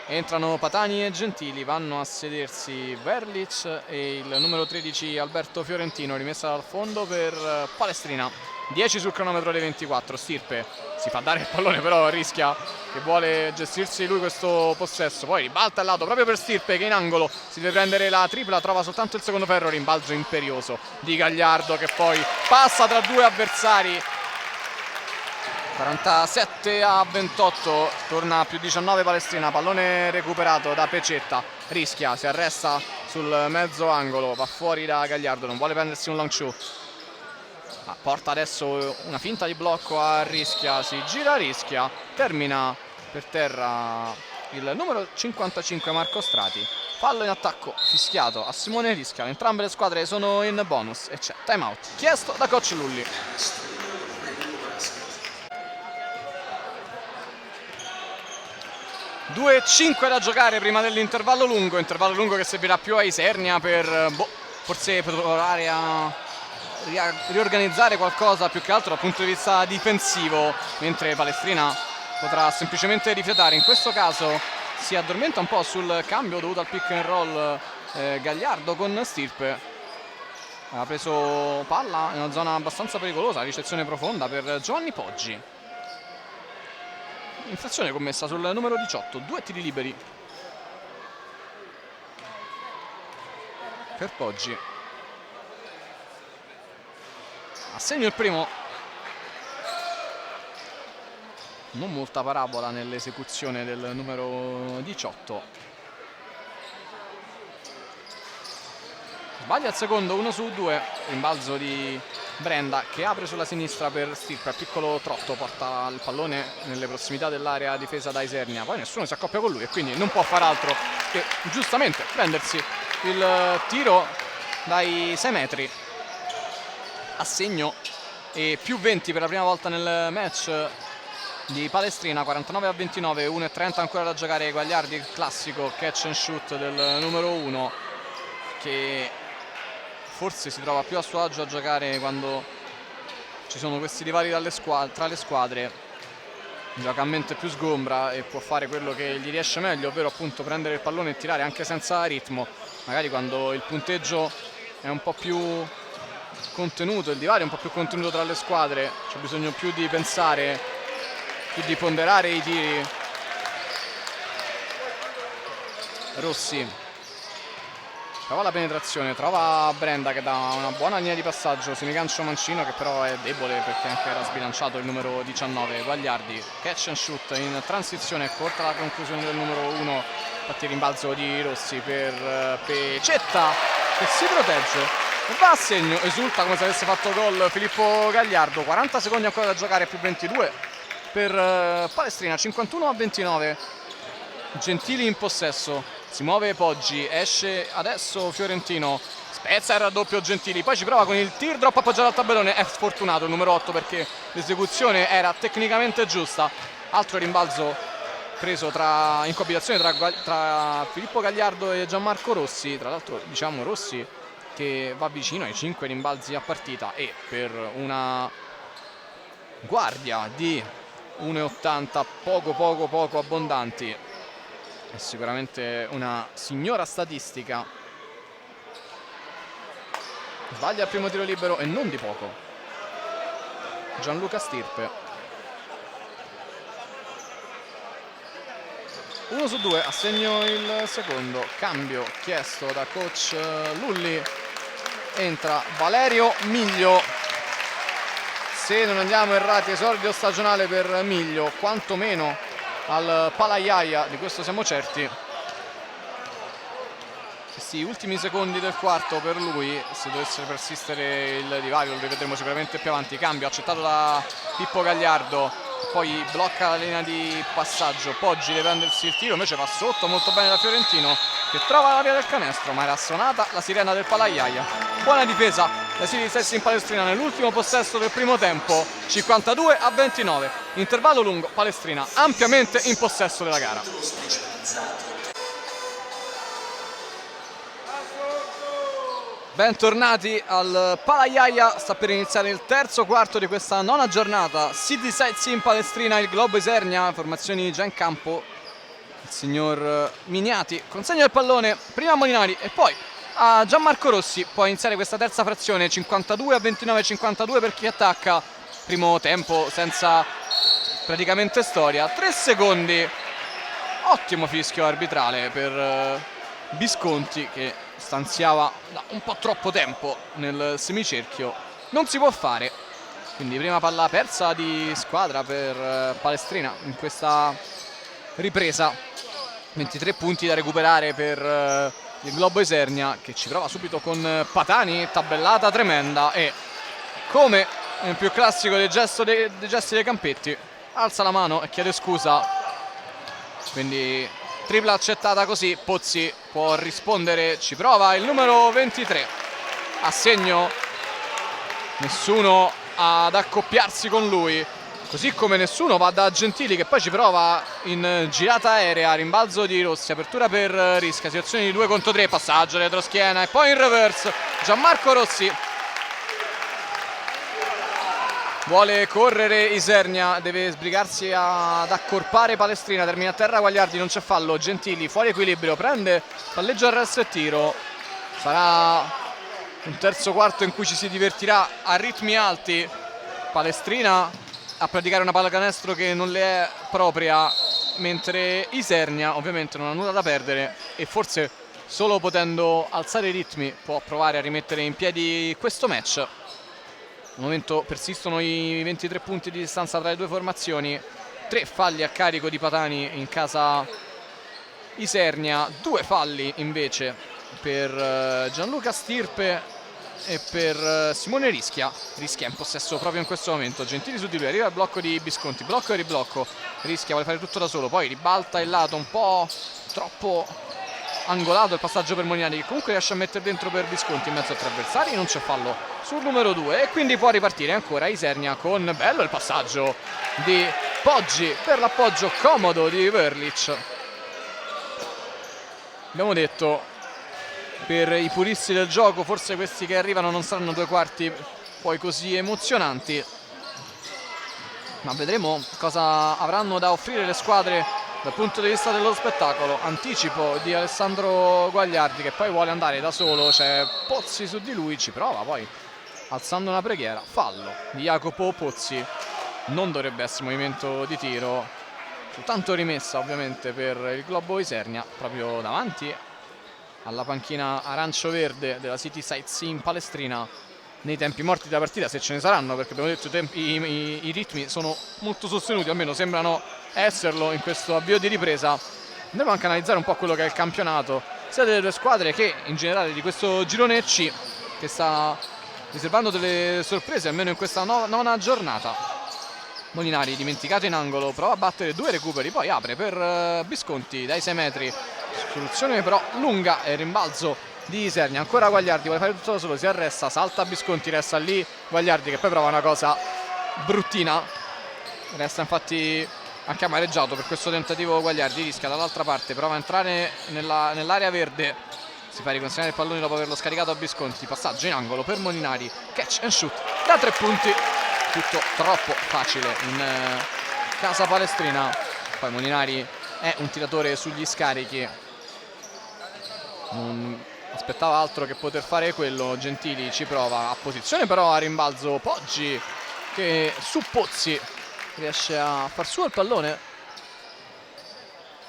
Entrano Patani e Gentili, vanno a sedersi Verlic e il numero 13 Alberto Fiorentino, rimessa dal fondo per Palestrina. 10 sul cronometro dei 24, Stirpe si fa dare il pallone però rischia, che vuole gestirsi lui questo possesso, poi ribalta al lato proprio per Stirpe che in angolo si deve prendere la tripla, trova soltanto il secondo ferro, rimbalzo imperioso di Gagliardo che poi passa tra due avversari. 47-28, torna più 19 Palestrina, pallone recuperato da Pecetta, rischia, si arresta sul mezzo angolo, va fuori da Gagliardo, non vuole prendersi un long shoot, porta adesso una finta di blocco a Rischia, si gira Rischia, termina per terra il numero 55 Marco Strati. Fallo in attacco fischiato a Simone Rischia, entrambe le squadre sono in bonus e c'è timeout chiesto da coach Lulli. 2:05 da giocare prima dell'intervallo lungo che servirà più a Isernia per forse provare a riorganizzare qualcosa più che altro dal punto di vista difensivo, mentre Palestrina potrà semplicemente rifiatare. In questo caso si addormenta un po' sul cambio dovuto al pick and roll Gagliardo con Stirpe. Ha preso palla in una zona abbastanza pericolosa, ricezione profonda per Giovanni Poggi. Infrazione commessa sul numero 18, 2 tiri liberi per Poggi. Assegno il primo. Non molta parabola nell'esecuzione del numero 18. Sbaglia il secondo, 1 su 2. Rimbalzo di Brenda che apre sulla sinistra per Stirpe, a piccolo trotto porta il pallone nelle prossimità dell'area difesa da Isernia, poi nessuno si accoppia con lui e quindi non può far altro che giustamente prendersi il tiro dai 6 metri. Assegno e più 20 per la prima volta nel match di Palestrina, 49-29, 1:30 ancora da giocare. Gagliardi, il classico catch and shoot del numero 1 che forse si trova più a suo agio a giocare quando ci sono questi divari tra le squadre. Gioca a mente più sgombra e può fare quello che gli riesce meglio, ovvero appunto prendere il pallone e tirare anche senza ritmo. Magari quando il punteggio è un po' più contenuto, il divario è un po' più contenuto tra le squadre, c'è bisogno più di pensare, più di ponderare i tiri. Rossi trova la penetrazione, trova Brenda che dà una buona linea di passaggio su Nicancio Mancino che però è debole perché anche era sbilanciato il numero 19 Gagliardi. Catch and shoot in transizione, corta la conclusione del numero 1, infatti rimbalzo di Rossi per Pecetta che si protegge e va a segno, esulta come se avesse fatto gol Filippo Gagliardo. 40 secondi ancora da giocare, più 22 per Palestrina, 51-29. Gentili in possesso, si muove Poggi, esce adesso Fiorentino, spezza il raddoppio Gentili, poi ci prova con il teardrop appoggiato al tabellone, è sfortunato il numero 8 perché l'esecuzione era tecnicamente giusta. Altro rimbalzo preso in coabitazione tra Filippo Gagliardo e Gianmarco Rossi, tra l'altro diciamo Rossi che va vicino ai 5 rimbalzi a partita e per una guardia di 1,80 poco abbondanti è sicuramente una signora statistica. Sbaglia il primo tiro libero e non di poco Gianluca Stirpe. 1 su 2, assegno il secondo. Cambio chiesto da coach Lulli, entra Valerio Miglio. Se non andiamo errati, esordio stagionale per Miglio, quantomeno al Palaiaia, di questo siamo certi. questi ultimi secondi del quarto per lui, se dovesse persistere il divario, lo rivedremo sicuramente più avanti. Cambio accettato da Pippo Gagliardo, poi blocca la linea di passaggio, Poggi deve prendersi il tiro, invece va sotto molto bene da Fiorentino, che trova la via del canestro, ma era suonata la sirena del Palaiaia. Buona difesa da City Sets in Palestrina nell'ultimo possesso del primo tempo, 52-29, intervallo lungo, Palestrina ampiamente in possesso della gara. Bentornati al Palaiaia, sta per iniziare il terzo quarto di questa nona giornata. City Sets in Palestrina, il Globo Isernia, formazioni già in campo. Il signor Miniati consegna il pallone prima a Molinari e poi a Gianmarco Rossi. Può iniziare questa terza frazione, 52-29, 52 per chi attacca. Primo tempo senza praticamente storia, 3 secondi. Ottimo fischio arbitrale per Visconti, che stanziava da un po' troppo tempo nel semicerchio. Non si può fare, quindi prima palla persa di squadra per Palestrina in questa ripresa. 23 punti da recuperare per il Globo Isernia, che ci prova subito con Patani, tabellata tremenda, e come nel più classico dei gesti dei campetti alza la mano e chiede scusa. Quindi tripla accettata così, Pozzi può rispondere, ci prova il numero 23 a segno, nessuno ad accoppiarsi con lui, così come nessuno va da Gentili, che poi ci prova in girata aerea, rimbalzo di Rossi, apertura per Risca, situazione di 2 contro 3, passaggio retroschiena e poi in reverse Gianmarco Rossi. Vuole correre Isernia, deve sbrigarsi ad accorpare Palestrina, termina a terra Guagliardi, non c'è fallo, Gentili fuori equilibrio, prende palleggio arresto e tiro. Sarà un terzo quarto in cui ci si divertirà a ritmi alti. Palestrina a praticare una pallacanestro che non le è propria, mentre Isernia ovviamente non ha nulla da perdere e forse solo potendo alzare i ritmi può provare a rimettere in piedi questo match. Al momento persistono i 23 punti di distanza tra le due formazioni, 3 falli a carico di Patani in casa Isernia, 2 falli invece per Gianluca Stirpe e per Simone Rischia. Rischia in possesso proprio in questo momento, Gentili su di lui, arriva il blocco di Visconti, blocco e riblocco, Rischia vuole fare tutto da solo, poi ribalta il lato un po' troppo angolato il passaggio per Molinari, che comunque riesce a mettere dentro per Visconti in mezzo a 3 avversari, non c'è fallo sul numero 2 e quindi può ripartire ancora Isernia con bello il passaggio di Poggi per l'appoggio comodo di Verlic. Abbiamo detto, per i puristi del gioco forse questi che arrivano non saranno due quarti poi così emozionanti, ma vedremo cosa avranno da offrire le squadre dal punto di vista dello spettacolo. Anticipo di Alessandro Guagliardi, che poi vuole andare da solo, c'è Pozzi su di lui, ci prova poi alzando una preghiera, fallo di Jacopo Pozzi, non dovrebbe essere movimento di tiro, soltanto rimessa ovviamente per il Globo Isernia proprio davanti alla panchina arancio-verde della City Sites in Palestrina nei tempi morti della partita, se ce ne saranno, perché abbiamo detto i ritmi sono molto sostenuti, almeno sembrano esserlo in questo avvio di ripresa. Andiamo anche a analizzare un po' quello che è il campionato sia delle due squadre che in generale di questo girone C, che sta riservando delle sorprese almeno in questa nona giornata. Molinari dimenticato in angolo, prova a battere 2 recuperi, poi apre per Visconti dai 6 metri, soluzione però lunga e rimbalzo di Isernia. Ancora Guagliardi, vuole fare tutto da solo, si arresta, salta Visconti, resta lì Guagliardi che poi prova una cosa bruttina, resta infatti anche amareggiato per questo tentativo. Guagliardi rischia dall'altra parte, prova a entrare nell'area verde, si fa riconsegnare il pallone dopo averlo scaricato a Visconti, passaggio in angolo per Molinari, catch and shoot da 3 punti, tutto troppo facile in casa Palestrina. Poi Molinari è un tiratore sugli scarichi, non aspettava altro che poter fare quello. Gentili ci prova, a posizione però a rimbalzo Poggi, che su Pozzi riesce a far suo il pallone,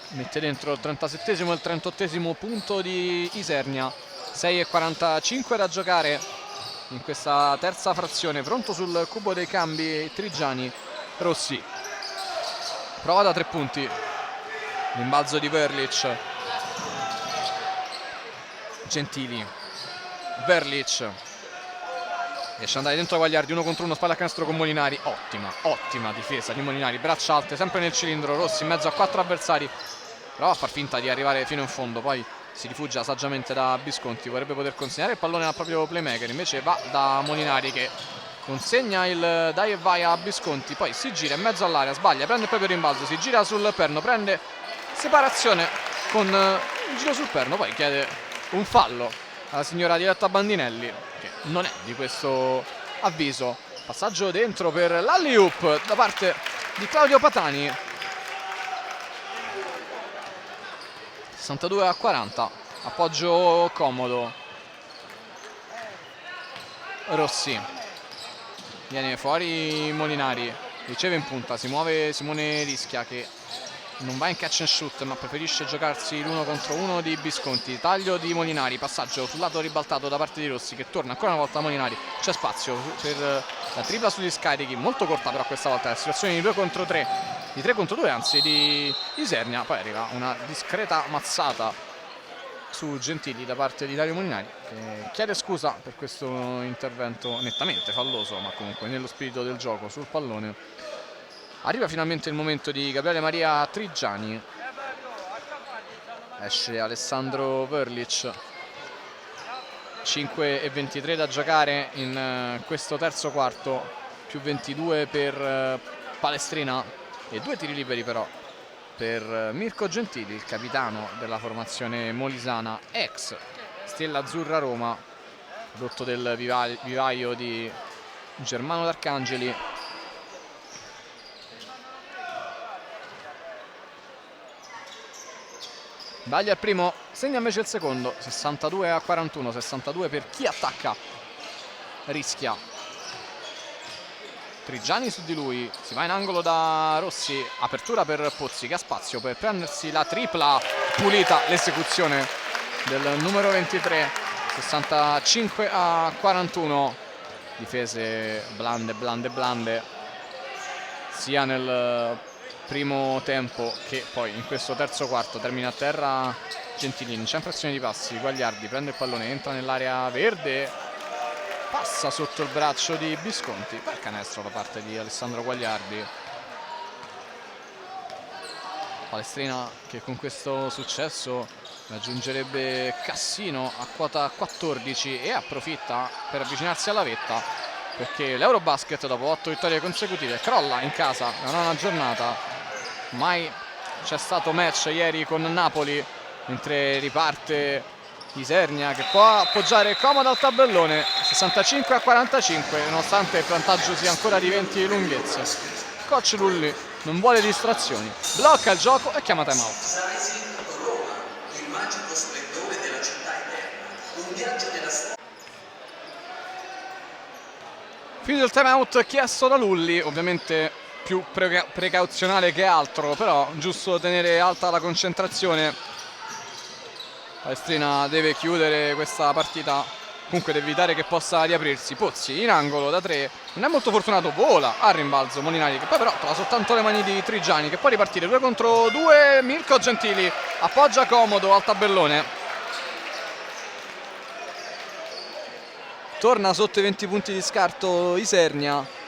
mette dentro il 37esimo e il 38esimo punto di Isernia. 6:45 da giocare in questa terza frazione, pronto sul cubo dei cambi Trigiani. Rossi prova da 3 punti, rimbalzo di Verlic, Gentili, Verlic riesce ad andare dentro Guagliardi, 1 contro 1, spalla a canestro con Molinari. Ottima difesa di Molinari, braccia alte, sempre nel cilindro. Rossi in mezzo a 4 avversari, prova a far finta di arrivare fino in fondo, poi si rifugia saggiamente da Visconti, vorrebbe poter consegnare il pallone al proprio playmaker, invece va da Molinari che consegna il dai e vai a Visconti, poi si gira in mezzo all'area, sbaglia, prende il proprio rimbalzo, si gira sul perno, prende separazione con il giro sul perno, poi chiede un fallo alla signora Diletta Bandinelli, che non è di questo avviso. Passaggio dentro per l'alley-oop da parte di Claudio Patani. 62-40, appoggio comodo. Rossi, viene fuori Molinari, riceve in punta, si muove Simone Rischia che non va in catch and shoot ma preferisce giocarsi l'1 contro 1 di Visconti. Taglio di Molinari, passaggio sul lato ribaltato da parte di Rossi che torna ancora una volta a Molinari, c'è spazio per la tripla sugli scarichi, molto corta però questa volta, la situazione di 2 contro 3, di 3 contro 2 anzi di Isernia. Poi arriva una discreta mazzata su Gentili da parte di Dario Molinari che chiede scusa per questo intervento nettamente falloso ma comunque nello spirito del gioco sul pallone. Arriva finalmente il momento di Gabriele Maria Trigiani, esce Alessandro Verlic, 5:23 da giocare in questo terzo quarto, più 22 per Palestrina e 2 tiri liberi però per Mirko Gentili, il capitano della formazione molisana, ex Stella Azzurra Roma, prodotto del vivaio di Germano D'Arcangeli. Sbaglia il primo, segna invece il secondo. 62-41, 62 per chi attacca. Rischia Trigiani su di lui, si va in angolo da Rossi, apertura per Pozzi che ha spazio per prendersi la tripla pulita, l'esecuzione del numero 23. 65-41, difese blande sia nel primo tempo che poi in questo terzo quarto. Termina a terra Gentilini, c'è infrazione di passi, Guagliardi prende il pallone, entra nell'area verde, passa sotto il braccio di Visconti, per canestro da parte di Alessandro Guagliardi. Palestrina che con questo successo raggiungerebbe Cassino a quota 14 e approfitta per avvicinarsi alla vetta, perché l'Eurobasket dopo 8 vittorie consecutive crolla in casa la nona giornata. Mai c'è stato match ieri con Napoli, mentre riparte Isernia che può appoggiare comodo al tabellone. 65-45, nonostante il vantaggio sia ancora di 20 lunghezze. Coach Lulli non vuole distrazioni, blocca il gioco e chiama time out. Finito il time out chiesto da Lulli, ovviamente più precauzionale che altro, però giusto tenere alta la concentrazione. Palestrina deve chiudere questa partita, comunque deve evitare che possa riaprirsi. Pozzi in angolo da 3, non è molto fortunato, vola a rimbalzo Molinari che poi però trova soltanto le mani di Trigiani che può ripartire 2 contro 2. Mirko Gentili appoggia comodo al tabellone, torna sotto i 20 punti di scarto Isernia.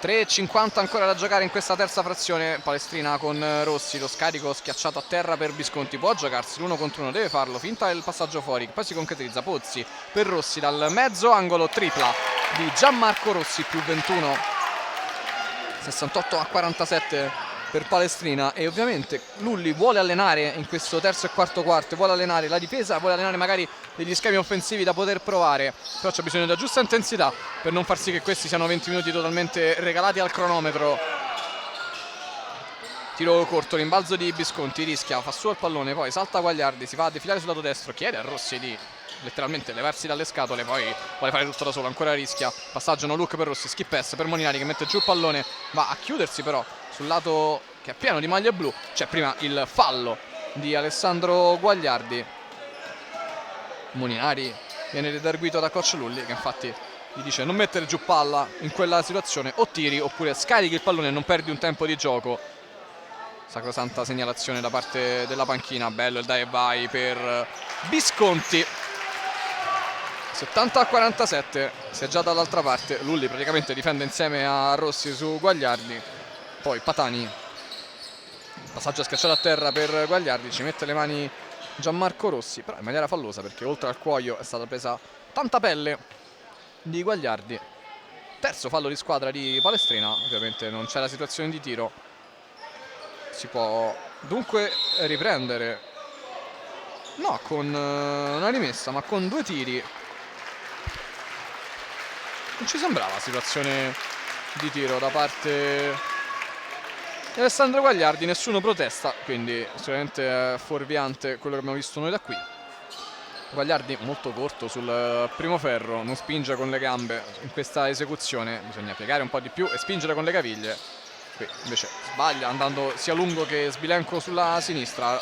3:50 ancora da giocare in questa terza frazione. Palestrina con Rossi, lo scarico schiacciato a terra per Visconti, può giocarsi l'1 contro 1, deve farlo, finta il passaggio fuori che poi si concretizza. Pozzi per Rossi dal mezzo angolo, tripla di Gianmarco Rossi, più 21. 68-47 per Palestrina. E ovviamente Lulli vuole allenare in questo terzo e quarto quarto, vuole allenare la difesa, vuole allenare magari degli schemi offensivi da poter provare, però c'è bisogno della giusta intensità per non far sì che questi siano 20 minuti totalmente regalati al cronometro. Tiro corto, rimbalzo di Visconti, Rischia, fa su il pallone, poi salta Guagliardi, si va a defilare sul lato destro, chiede a Rossi di letteralmente levarsi dalle scatole, poi vuole fare tutto da solo, ancora Rischia, passaggio no look per Rossi, skip pass per Molinari che mette giù il pallone, va a chiudersi però sul lato che è pieno di maglie blu. C'è prima il fallo di Alessandro Guagliardi. Molinari viene redarguito da coach Lulli che infatti gli dice non mettere giù palla in quella situazione, o tiri oppure scarichi il pallone e non perdi un tempo di gioco. Sacrosanta segnalazione da parte della panchina. Bello il dai e vai per Visconti. 70-47, si è già dall'altra parte. Lulli praticamente difende insieme a Rossi su Guagliardi. Poi Patani, passaggio schiacciato a terra per Guagliardi, ci mette le mani Gianmarco Rossi, però in maniera fallosa, perché oltre al cuoio è stata presa tanta pelle di Guagliardi. Terzo fallo di squadra di Palestrina. Ovviamente non c'è la situazione di tiro, si può dunque riprendere, no con una rimessa ma con 2 tiri. Non ci sembrava situazione di tiro da parte di Alessandro Guagliardi, nessuno protesta, quindi sicuramente è fuorviante quello che abbiamo visto noi da qui. Guagliardi molto corto sul primo ferro, non spinge con le gambe in questa esecuzione, bisogna piegare un po' di più e spingere con le caviglie. Qui invece sbaglia andando sia lungo che sbilenco sulla sinistra.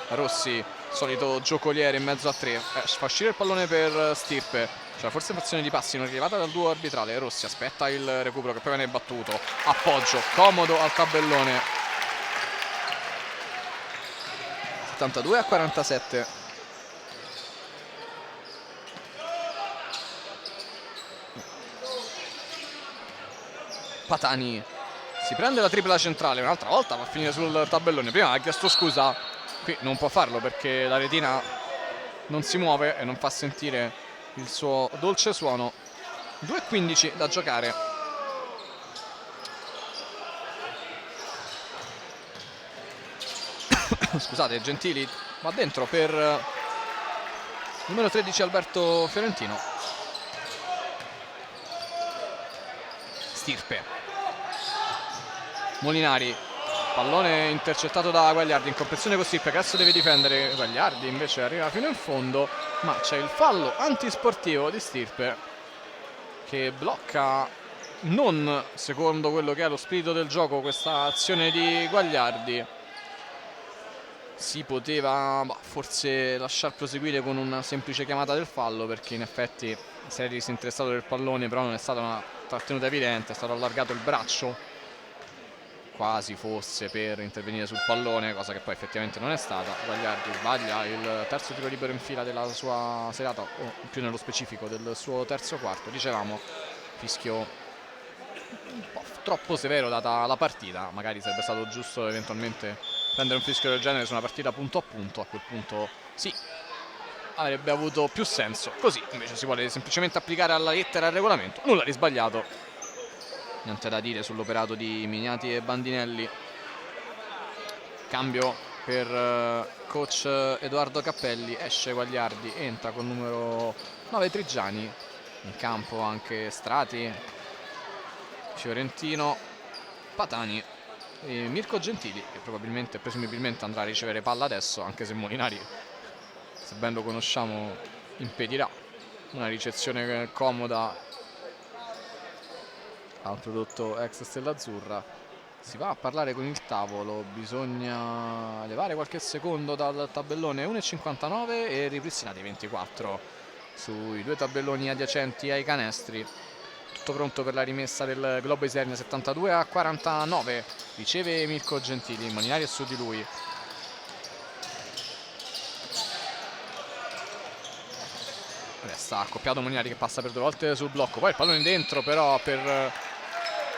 Rossi, solito giocoliere in mezzo a 3, fa uscire il pallone per Stirpe. C'è forse frazione di passi non arrivata dal duo arbitrale. Rossi aspetta il recupero che poi viene battuto, appoggio comodo al tabellone. 72-47. Patani si prende la tripla centrale, un'altra volta va a finire sul tabellone. Prima ha chiesto scusa, qui non può farlo perché la retina non si muove e non fa sentire il suo dolce suono. 2:15 da giocare. Scusate, Gentili va dentro per numero 13 Alberto Fiorentino. Stirpe, Molinari, pallone intercettato da Guagliardi, in comprensione con Stirpe che adesso deve difendere. Guagliardi invece arriva fino in fondo, ma c'è il fallo antisportivo di Stirpe che blocca, non secondo quello che è lo spirito del gioco, questa azione di Guagliardi. Si poteva forse lasciar proseguire con una semplice chiamata del fallo, perché in effetti si era disinteressato del pallone, però non è stata una trattenuta evidente, è stato allargato il braccio quasi fosse per intervenire sul pallone, cosa che poi effettivamente non è stata. Guagliardi sbaglia il terzo tiro libero in fila della sua serata, o più nello specifico del suo terzo quarto. Dicevamo, fischio un po' troppo severo data la partita, magari sarebbe stato giusto eventualmente prendere un fischio del genere su una partita punto a punto, a quel punto sì, avrebbe avuto più senso. Così invece si vuole semplicemente applicare alla lettera il regolamento, nulla di sbagliato. Niente da dire sull'operato di Miniati e Bandinelli. Cambio per coach Edoardo Cappelli. Esce Guagliardi, entra con numero 9 Trigiani. In campo anche Strati, Fiorentino, Patani e Mirko Gentili, che probabilmente, presumibilmente andrà a ricevere palla adesso, anche se Molinari, se ben lo conosciamo, impedirà una ricezione comoda al prodotto ex Stella Azzurra. Si va a parlare con il tavolo, bisogna levare qualche secondo dal tabellone 1:59 e ripristinati 24 sui 2 tabelloni adiacenti ai canestri. Tutto pronto per la rimessa del Globo Isernia. 72-49, riceve Mirko Gentili, Molinari è su di lui. Resta accoppiato Molinari che passa per 2 volte sul blocco, poi il pallone dentro però per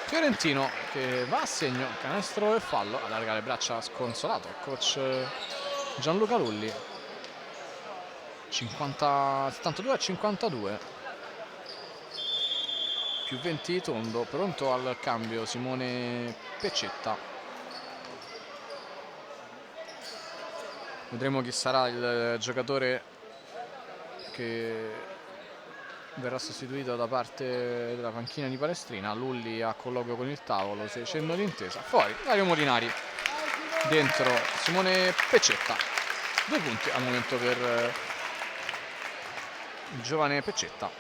Fiorentino che va a segno, canestro e fallo. Allarga le braccia sconsolato il coach Gianluca Lulli. 72-52, più 20 di tondo. Pronto al cambio Simone Peccetta. Vedremo chi sarà il giocatore che verrà sostituito da parte della panchina di Palestrina. Lulli a colloquio con il tavolo, si accende l'intesa. Fuori Dario Molinari, dentro Simone Peccetta. 2 punti al momento per il giovane Peccetta,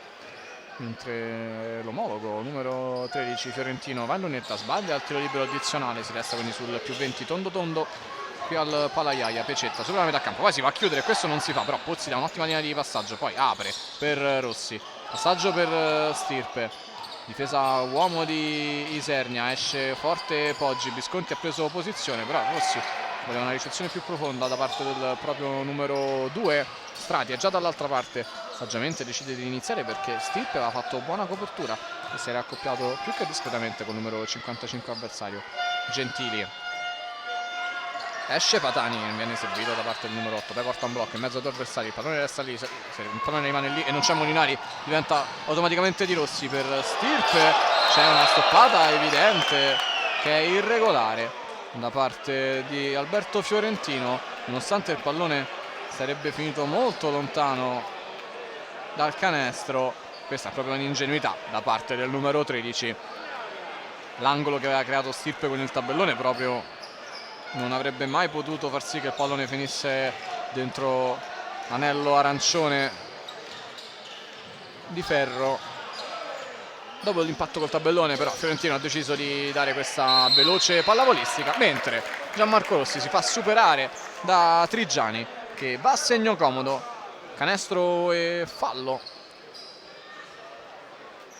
mentre l'omologo numero 13 Fiorentino va in lunetta, sbaglia al tiro libero addizionale. Si resta quindi sul più 20 tondo tondo qui al Palaiaia. Peccetta sopra la metà campo, poi si va a chiudere, questo non si fa, però Pozzi dà un'ottima linea di passaggio, poi apre per Rossi, passaggio per Stirpe, difesa uomo di Isernia, esce forte Poggi, Visconti ha preso posizione, però Rossi voleva una ricezione più profonda da parte del proprio numero 2 Strati, è già dall'altra parte saggiamente decide di iniziare perché Stirpe aveva fatto buona copertura e si era accoppiato più che discretamente col numero 55 avversario, Gentili. Esce Patani, viene servito da parte del numero 8, poi porta un blocco in mezzo a due avversari, il pallone resta lì, se il pallone rimane lì e non c'è Molinari diventa automaticamente di Rossi per Stirpe. C'è una stoppata evidente che è irregolare da parte di Alberto Fiorentino, nonostante il pallone sarebbe finito molto lontano dal canestro. Questa è proprio un'ingenuità da parte del numero 13. L'angolo che aveva creato Stirpe con il tabellone proprio non avrebbe mai potuto far sì che il pallone finisse dentro l'anello arancione di ferro. Dopo l'impatto col tabellone però Fiorentino ha deciso di dare questa veloce pallavolistica, mentre Gianmarco Rossi si fa superare da Trigiani che va a segno comodo, canestro e fallo.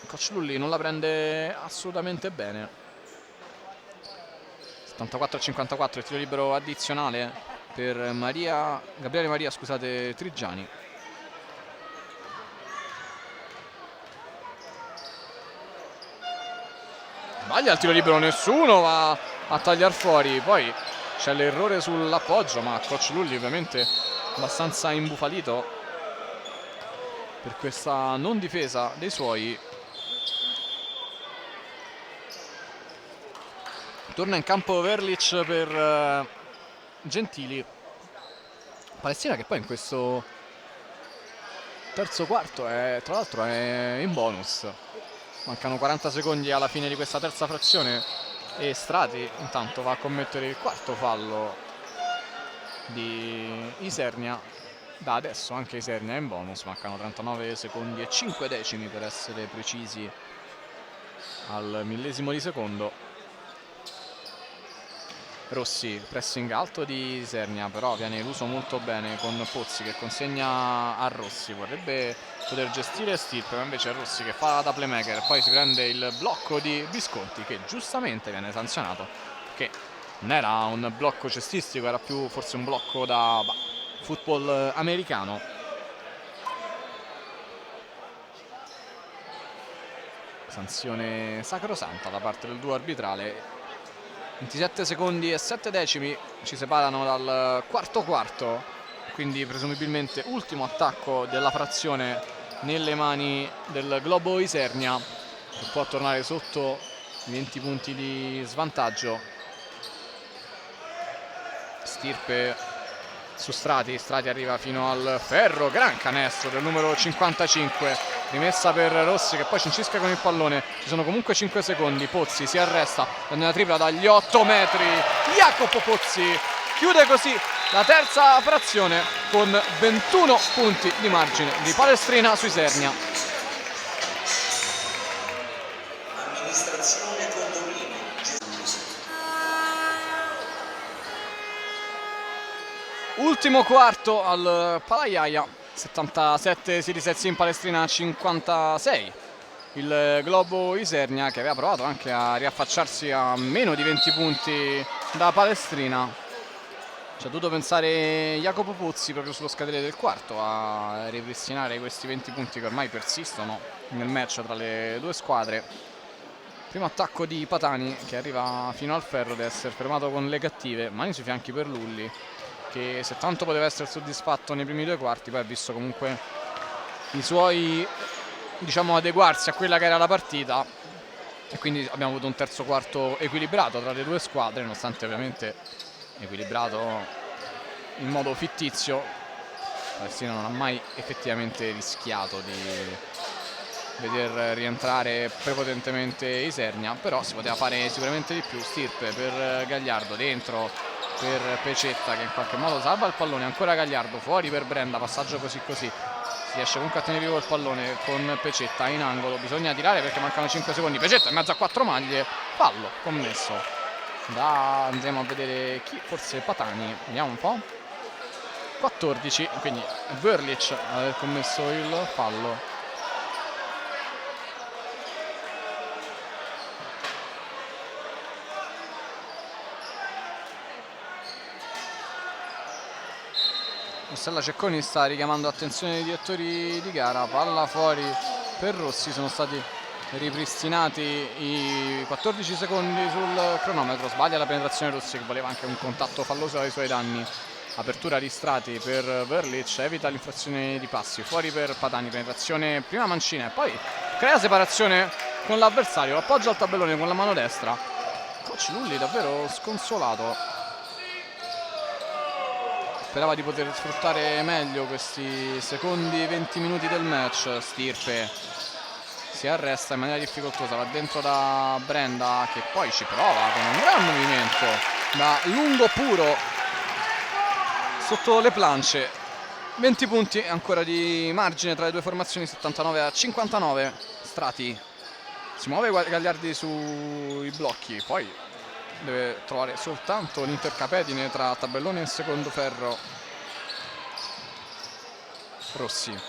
Coach Lulli non la prende assolutamente bene. 74-54, il tiro libero addizionale per Gabriele Maria, scusate, Trigiani. Sbaglia il tiro libero, nessuno va a tagliare fuori, poi c'è l'errore sull'appoggio, ma Coach Lulli ovviamente abbastanza imbufalito per questa non difesa dei suoi. Torna in campo Verlic per Gentili. Palestina che poi in questo terzo quarto tra l'altro è in bonus. Mancano 40 secondi alla fine di questa terza frazione e Strati intanto va a commettere il quarto fallo di Isernia. Da adesso anche Isernia è in bonus, mancano 39 secondi e 5 decimi per essere precisi al millesimo di secondo. Rossi, pressing alto di Isernia, però viene eluso molto bene con Pozzi che consegna a Rossi. Vorrebbe poter gestire Stirpe, ma invece è Rossi che fa da playmaker. Poi si prende il blocco di Visconti che giustamente viene sanzionato, che non era un blocco cestistico, era più forse un blocco da football americano. Sanzione sacrosanta da parte del duo arbitrale. 27 secondi e 7 decimi ci separano dal quarto quarto, quindi presumibilmente ultimo attacco della frazione nelle mani del Globo Isernia, che può tornare sotto 20 punti di svantaggio. Stirpe su Strati arriva fino al ferro, gran canestro del numero 55, rimessa per Rossi che poi cincisca con il pallone. Ci sono comunque 5 secondi, Pozzi si arresta, prende una tripla dagli 8 metri, Jacopo Pozzi chiude così la terza frazione con 21 punti di margine di Palestrina su Isernia. Amministrazione condominio. Ultimo quarto al Palaiaia, 77 Sirisezzi in Palestrina 56. Il Globo Isernia che aveva provato anche a riaffacciarsi a meno di 20 punti da Palestrina. Ci ha dovuto pensare Jacopo Pozzi proprio sullo scadere del quarto a ripristinare questi 20 punti che ormai persistono nel match tra le due squadre. Primo attacco di Patani che arriva fino al ferro, deve essere fermato con le cattive, mani sui fianchi per Lulli, che se tanto poteva essere soddisfatto nei primi due quarti, poi ha visto comunque i suoi, diciamo, adeguarsi a quella che era la partita, e quindi abbiamo avuto un terzo quarto equilibrato tra le due squadre, nonostante ovviamente equilibrato in modo fittizio. Palestina non ha mai effettivamente rischiato di veder rientrare prepotentemente Isernia, però si poteva fare sicuramente di più. Stirpe per Gagliardo, dentro per Pecetta che in qualche modo salva il pallone, ancora Gagliardo fuori per Brenda, passaggio così così, si riesce comunque a tenere vivo il pallone con Pecetta in angolo, bisogna tirare perché mancano 5 secondi, Pecetta in mezzo a 4 maglie, fallo commesso andiamo a vedere chi, forse Patani, vediamo un po', 14, quindi Verlic aver commesso il fallo. Rossella Cecconi sta richiamando l'attenzione dei direttori di gara. Palla fuori per Rossi, sono stati ripristinati i 14 secondi sul cronometro. Sbaglia la penetrazione Rossi, che voleva anche un contatto falloso ai suoi danni. Apertura di Strati per Verlic, evita l'infrazione di passi, fuori per Patani, penetrazione prima mancina e poi crea separazione con l'avversario, appoggia al tabellone con la mano destra. Coach Lulli davvero sconsolato. Sperava di poter sfruttare meglio questi secondi 20 minuti del match. Stirpe si arresta in maniera difficoltosa, va dentro da Brenda, che poi ci prova con un gran movimento da lungo puro sotto le planche. 20 punti ancora di margine tra le due formazioni, 79-59. Strati si muove Gagliardi sui blocchi, poi deve trovare soltanto l'intercapedine tra tabellone e secondo ferro. Rossi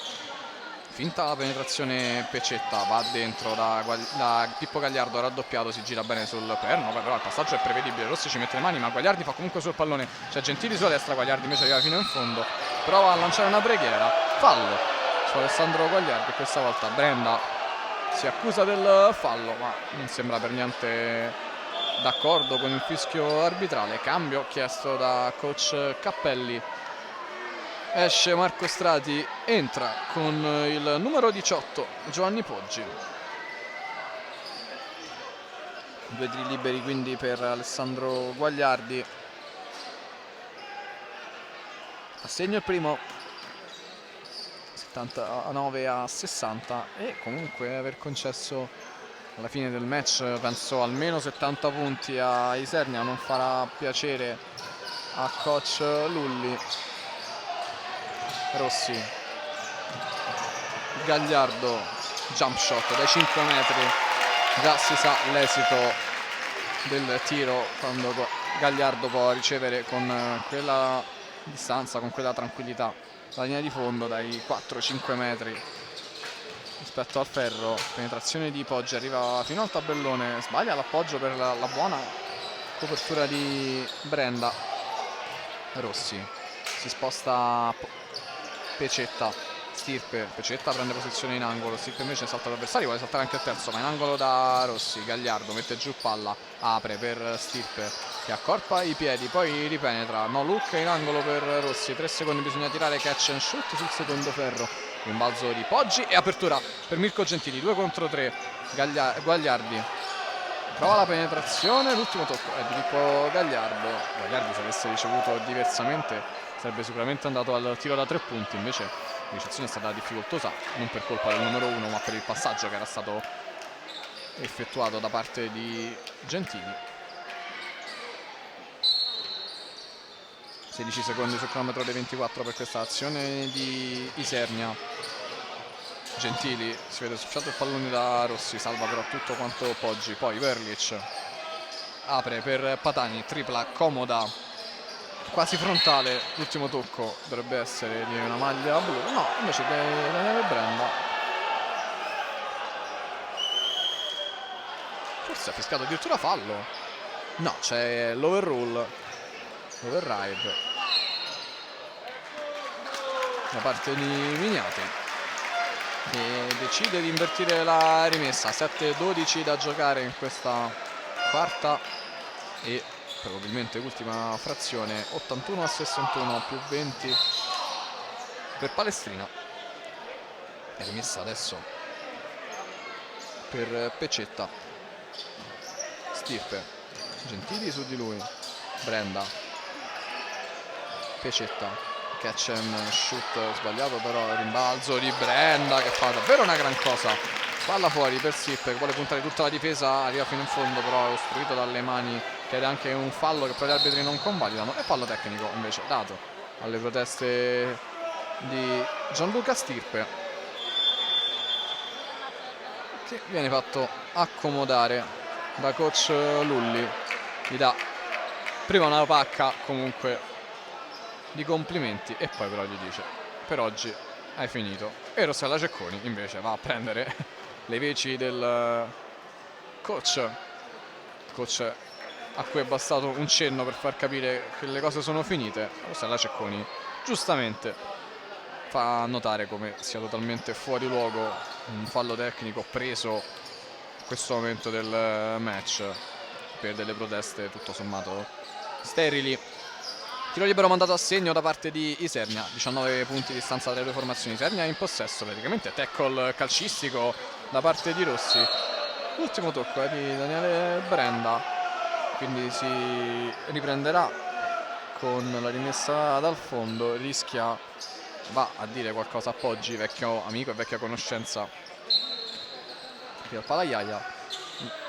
finta la penetrazione Pecetta, va dentro da Pippo Gagliardo, raddoppiato, si gira bene sul perno, però il passaggio è prevedibile. Rossi ci mette le mani, ma Gagliardi fa comunque sul pallone. C'è Gentili sulla destra, Gagliardi invece arriva fino in fondo, prova a lanciare una preghiera, fallo su Alessandro Gagliardi. Questa volta Brenda si accusa del fallo, ma non sembra per niente d'accordo con il fischio arbitrale. Cambio chiesto da coach Cappelli. Esce Marco Strati, entra con il numero 18 Giovanni Poggi. Due tiri liberi quindi per Alessandro Gagliardi. Assegno il primo, 79-60, e comunque aver concesso alla fine del match penso almeno 70 punti a Isernia non farà piacere a coach Lulli. Rossi, Gagliardo, jump shot dai 5 metri, già si sa l'esito del tiro quando Gagliardo può ricevere con quella distanza, con quella tranquillità la linea di fondo dai 4-5 metri rispetto al ferro. Penetrazione di Poggi, arriva fino al tabellone, sbaglia l'appoggio per la buona copertura di Brenda. Rossi si sposta Pecetta, Stirpe, Pecetta prende posizione in angolo, Stirpe invece salta l'avversario, vuole saltare anche il terzo, ma in angolo da Rossi. Gagliardo mette giù palla, apre per Stirpe che accorpa i piedi, poi ripenetra, no look in angolo per Rossi. 3 secondi bisogna tirare, catch and shoot sul secondo ferro, rimbalzo di Poggi e apertura per Mirko Gentili, 2 contro 3. Gagliardi prova la penetrazione, l'ultimo tocco è di Pippo Gagliardo. Gagliardi, se avesse ricevuto diversamente, sarebbe sicuramente andato al tiro da 3 punti, invece la ricezione è stata difficoltosa, non per colpa del numero 1 ma per il passaggio che era stato effettuato da parte di Gentili. 16 secondi sul cronometro dei 24 per questa azione di Isernia. Gentili si vede schiacciato il pallone da Rossi, salva però tutto quanto Poggi, poi Verlic apre per Patani, tripla comoda, quasi frontale, l'ultimo tocco dovrebbe essere di una maglia blu, no, invece Daniele Brenda. Forse ha fischiato addirittura fallo, no, c'è l'overrule, l'override da parte di Mignati, che decide di invertire la rimessa. 7-12 da giocare in questa quarta e probabilmente ultima frazione. 81-61 più 20 per Palestrina. È rimessa adesso per Pecetta. Stirpe, Gentili su di lui, Brenda, Pecetta, catch and shoot sbagliato, però rimbalzo di Brenda che fa davvero una gran cosa. Palla fuori per Stirpe che vuole puntare tutta la difesa, arriva fino in fondo però è ostruito dalle mani, chiede anche un fallo che poi gli arbitri non convalidano, e fallo tecnico invece dato alle proteste di Gianluca Stirpe, che viene fatto accomodare da coach Lulli. Gli dà prima una pacca comunque di complimenti e poi però gli dice: per oggi hai finito. E Rossella Cecconi invece va a prendere le veci del coach a cui è bastato un cenno per far capire che le cose sono finite. Rossella Cecconi giustamente fa notare come sia totalmente fuori luogo un fallo tecnico preso in questo momento del match per delle proteste tutto sommato sterili. Tiro libero mandato a segno da parte di Isernia, 19 punti di distanza tra le due formazioni. Isernia in possesso, praticamente tackle calcistico da parte di Rossi. L'ultimo tocco è di Daniele Brenda, quindi si riprenderà con la rimessa dal fondo. Rischia, va a dire qualcosa a Poggi, vecchio amico e vecchia conoscenza qui al Palaiaia.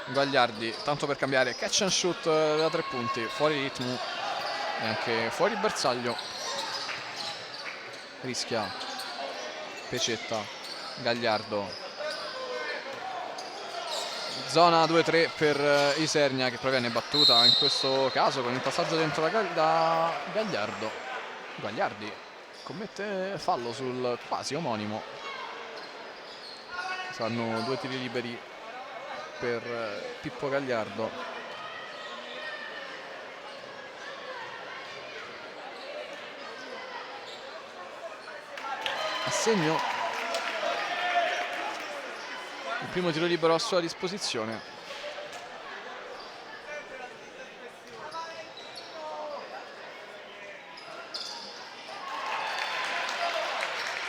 Gagliardi, tanto per cambiare, catch and shoot da 3 punti, fuori ritmo e anche fuori bersaglio. Rischia Pecetta, Gagliardo, zona 2-3 per Isernia che proviene battuta in questo caso con il passaggio dentro da Gagliardo. Gagliardi commette fallo sul quasi omonimo. Saranno 2 tiri liberi per Pippo Gagliardo. Assegno il primo tiro libero a sua disposizione.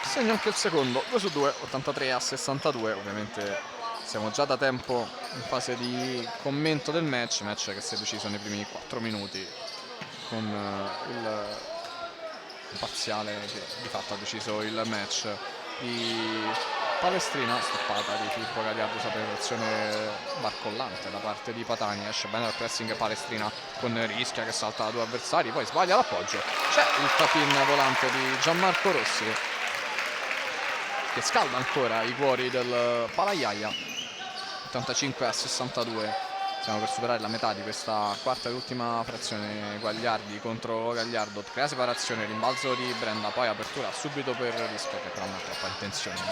Segno anche il secondo, 2 su 2, 83-62. Ovviamente siamo già da tempo in fase di commento del match che si è deciso nei primi 4 minuti con il parziale che di fatto ha deciso il match di Palestrina. Stoppata di Filippo Gagliardo su penetrazione barcollante da parte di Patani. Esce bene dal pressing Palestrina con Rischia che salta da 2 avversari, poi sbaglia l'appoggio. C'è il tap-in volante di Gianmarco Rossi che scalda ancora i cuori del Palaiaia. 85-62. Stiamo per superare la metà di questa quarta ed ultima frazione. Gagliardi contro Gagliardo, crea separazione, rimbalzo di Brenda, poi apertura subito per Rischia che però non ha troppa intenzione di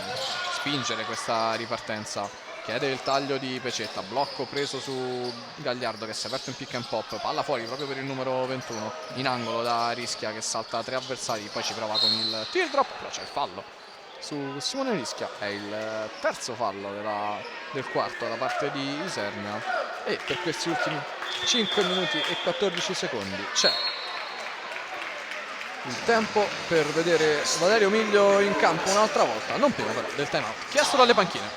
spingere questa ripartenza. Chiede il taglio di Pecetta, blocco preso su Gagliardo che si è aperto in pick and pop, palla fuori proprio per il numero 21 in angolo da Rischia che salta 3 avversari, poi ci prova con il teardrop, però c'è il fallo su Simone Rischia. È il terzo fallo del quarto da parte di Isernia e per questi ultimi 5 minuti e 14 secondi c'è il tempo per vedere Valerio Miglio in campo un'altra volta, non prima però del time out chiesto dalle panchine.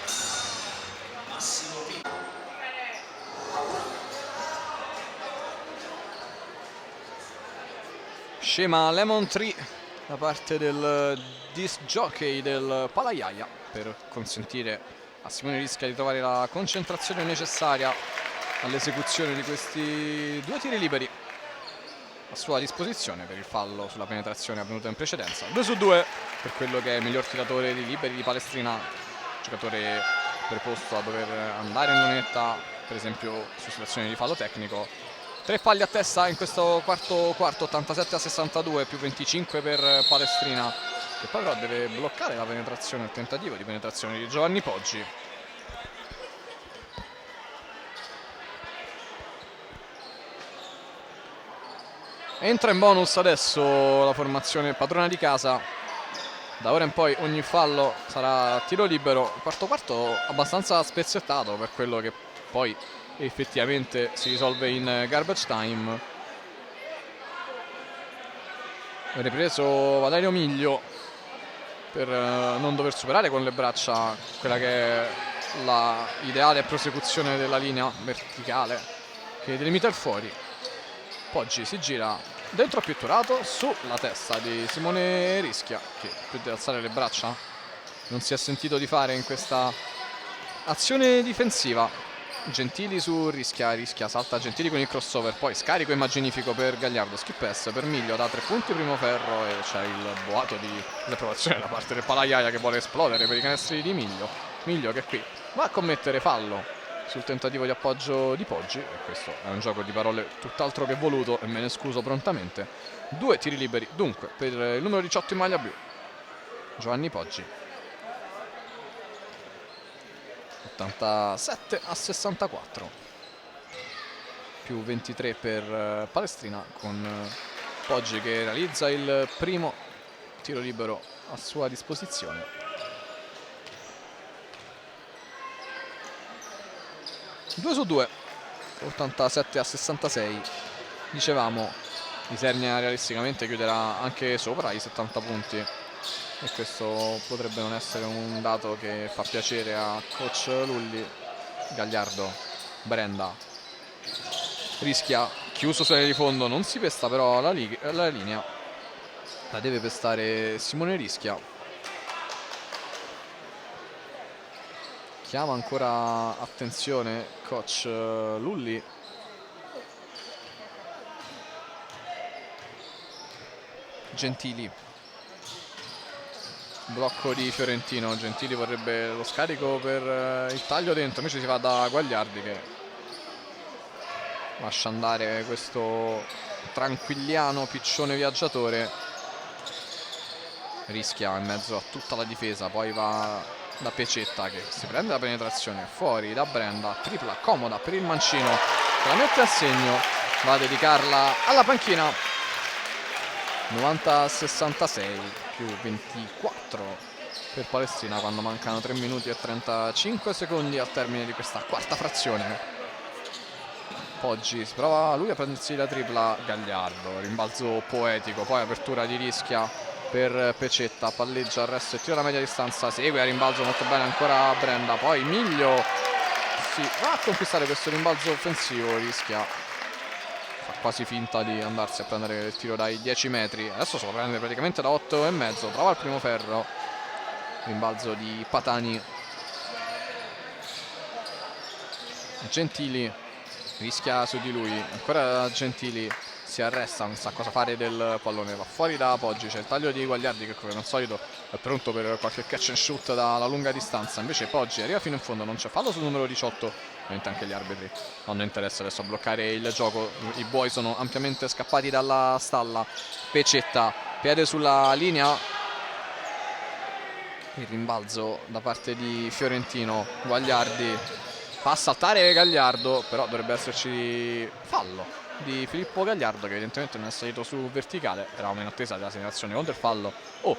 Scema Lemon Tree da parte del disc jockey del Palaiaia per consentire a Simone Rischia di trovare la concentrazione necessaria all'esecuzione di questi 2 tiri liberi a sua disposizione per il fallo sulla penetrazione avvenuta in precedenza. 2 su 2 per quello che è il miglior tiratore di liberi di Palestrina, giocatore preposto a dover andare in lunetta per esempio su situazioni di fallo tecnico. 3 falli a testa in questo quarto, 87-62 più 25 per Palestrina, che poi però deve bloccare la penetrazione, il tentativo di penetrazione di Giovanni Poggi. Entra in bonus adesso la formazione padrona di casa. Da ora in poi ogni fallo sarà tiro libero. Il quarto abbastanza spezzettato per quello che poi effettivamente si risolve in garbage time. Ripreso Valerio Miglio per non dover superare con le braccia quella che è la ideale prosecuzione della linea verticale che delimita il fuori. Poggi si gira dentro pitturato sulla testa di Simone Rischia, che più di alzare le braccia non si è sentito di fare in questa azione difensiva. Gentili su Rischia salta Gentili con il crossover, poi scarico immaginifico per Gagliardo, skip pass per Miglio da 3 punti primo ferro e c'è il boato di disapprovazione da parte del Palaiaia che vuole esplodere per i canestri di Miglio che qui va a commettere fallo sul tentativo di appoggio di Poggi e questo è un gioco di parole tutt'altro che voluto e me ne scuso prontamente. 2 tiri liberi dunque per il numero 18 in maglia blu, Giovanni Poggi. 87-64 più 23 per Palestrina con Poggi che realizza il primo tiro libero a sua disposizione. 2-2, 87-66. Dicevamo, Isernia realisticamente chiuderà anche sopra i 70 punti e questo potrebbe non essere un dato che fa piacere a coach Lulli. Gagliardo, Brenda, rischia, chiuso sulle di fondo, non si pesta però la linea, la deve pestare Simone Rischia. Chiama ancora attenzione coach Lulli. Gentili, blocco di Fiorentino. Gentili vorrebbe lo scarico per il taglio dentro, invece si va da Guagliardi che lascia andare questo tranquilliano piccione viaggiatore. Rischia in mezzo a tutta la difesa, poi va da Pecetta che si prende la penetrazione fuori da Brenda, tripla comoda per il mancino che la mette a segno, va a dedicarla alla panchina. 90-66 più 24 per Palestrina quando mancano 3 minuti e 35 secondi al termine di questa quarta frazione. Poggi si prova lui a prendersi la tripla, Gagliardo, rimbalzo poetico, poi apertura di Rischia per Pecetta, palleggia al resto e tiro da media distanza, segue a rimbalzo molto bene ancora Brenda, poi Miglio si va a conquistare questo rimbalzo offensivo. Rischia, fa quasi finta di andarsi a prendere il tiro dai 10 metri, adesso se lo prende praticamente da 8,5, trova il primo ferro, rimbalzo di Patani. Gentili rischia su di lui, ancora Gentili si arresta, non sa cosa fare del pallone, va fuori da Poggi, c'è il taglio di Guagliardi che come al solito è pronto per qualche catch and shoot dalla lunga distanza, invece Poggi arriva fino in fondo, non c'è fallo sul numero 18, ovviamente anche gli arbitri non hanno interesse adesso a bloccare il gioco, i buoi sono ampiamente scappati dalla stalla. Pecetta, piede sulla linea, il rimbalzo da parte di Fiorentino, Guagliardi fa saltare Gagliardo, però dovrebbe esserci fallo di Filippo Gagliardo che evidentemente non è salito su verticale, eravamo in attesa della segnalazione contro il fallo o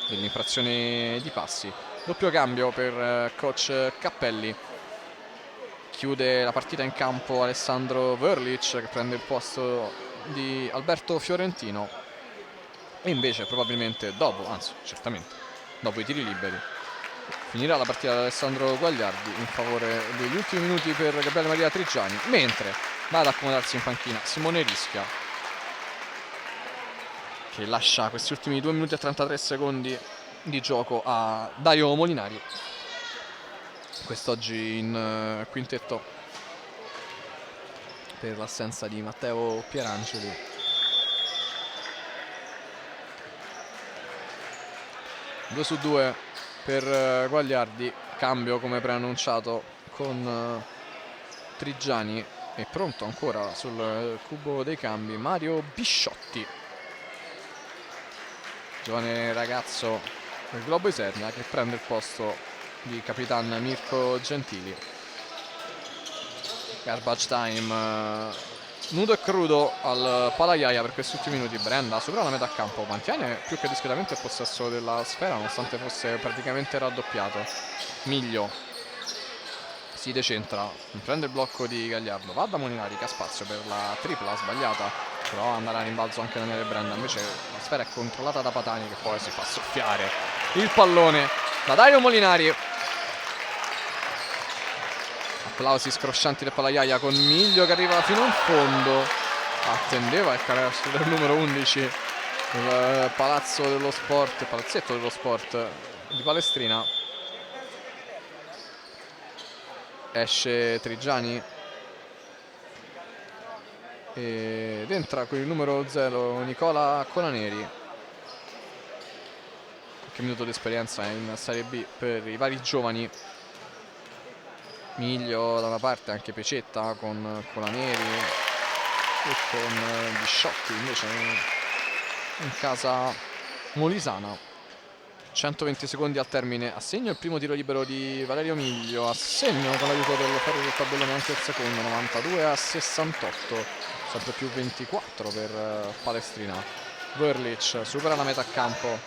dell'infrazione di passi. Doppio cambio per coach Cappelli, chiude la partita in campo Alessandro Verlic che prende il posto di Alberto Fiorentino e invece probabilmente dopo, anzi certamente dopo i tiri liberi, finirà la partita di Alessandro Guagliardi in favore degli ultimi minuti per Gabriele Maria Trigiani, mentre va ad accomodarsi in panchina Simone Rischia che lascia questi ultimi 2 minuti e 33 secondi di gioco a Dario Molinari, quest'oggi in quintetto per l'assenza di Matteo Pierangeli. Due su due per Guagliardi, cambio come preannunciato con Trigiani, è pronto ancora sul cubo dei cambi Mario Bisciotti, giovane ragazzo del Globo Isernia che prende il posto di capitan Mirko Gentili. Garbage time nudo e crudo al Palaiaia per questi ultimi minuti. Brenda sopra la metà campo, mantiene più che discretamente il possesso della sfera nonostante fosse praticamente raddoppiato. Miglio si decentra, prende il blocco di Gagliardo, va da Molinari che ha spazio per la tripla sbagliata, però andare a rimbalzo anche Daniele Brenda, invece la sfera è controllata da Patani che poi si fa soffiare il pallone da Dario Molinari. Applausi scroscianti del Palaiaia con Miglio che arriva fino in fondo, attendeva il canestro del numero 11 il palazzo dello sport, il palazzetto dello sport di Palestrina. Esce Trigiani ed entra con il numero 0 Nicola Colaneri, qualche minuto di esperienza in Serie B per i vari giovani. Miglio da una parte, anche Pecetta con Colaneri e con Bisciotti invece in casa molisana. 120 secondi al termine, a segno il primo tiro libero di Valerio Miglio, a segno con l'aiuto del ferro del tabellone anche il secondo. 92-68, sempre più 24 per Palestrina. Verlic supera la metà campo,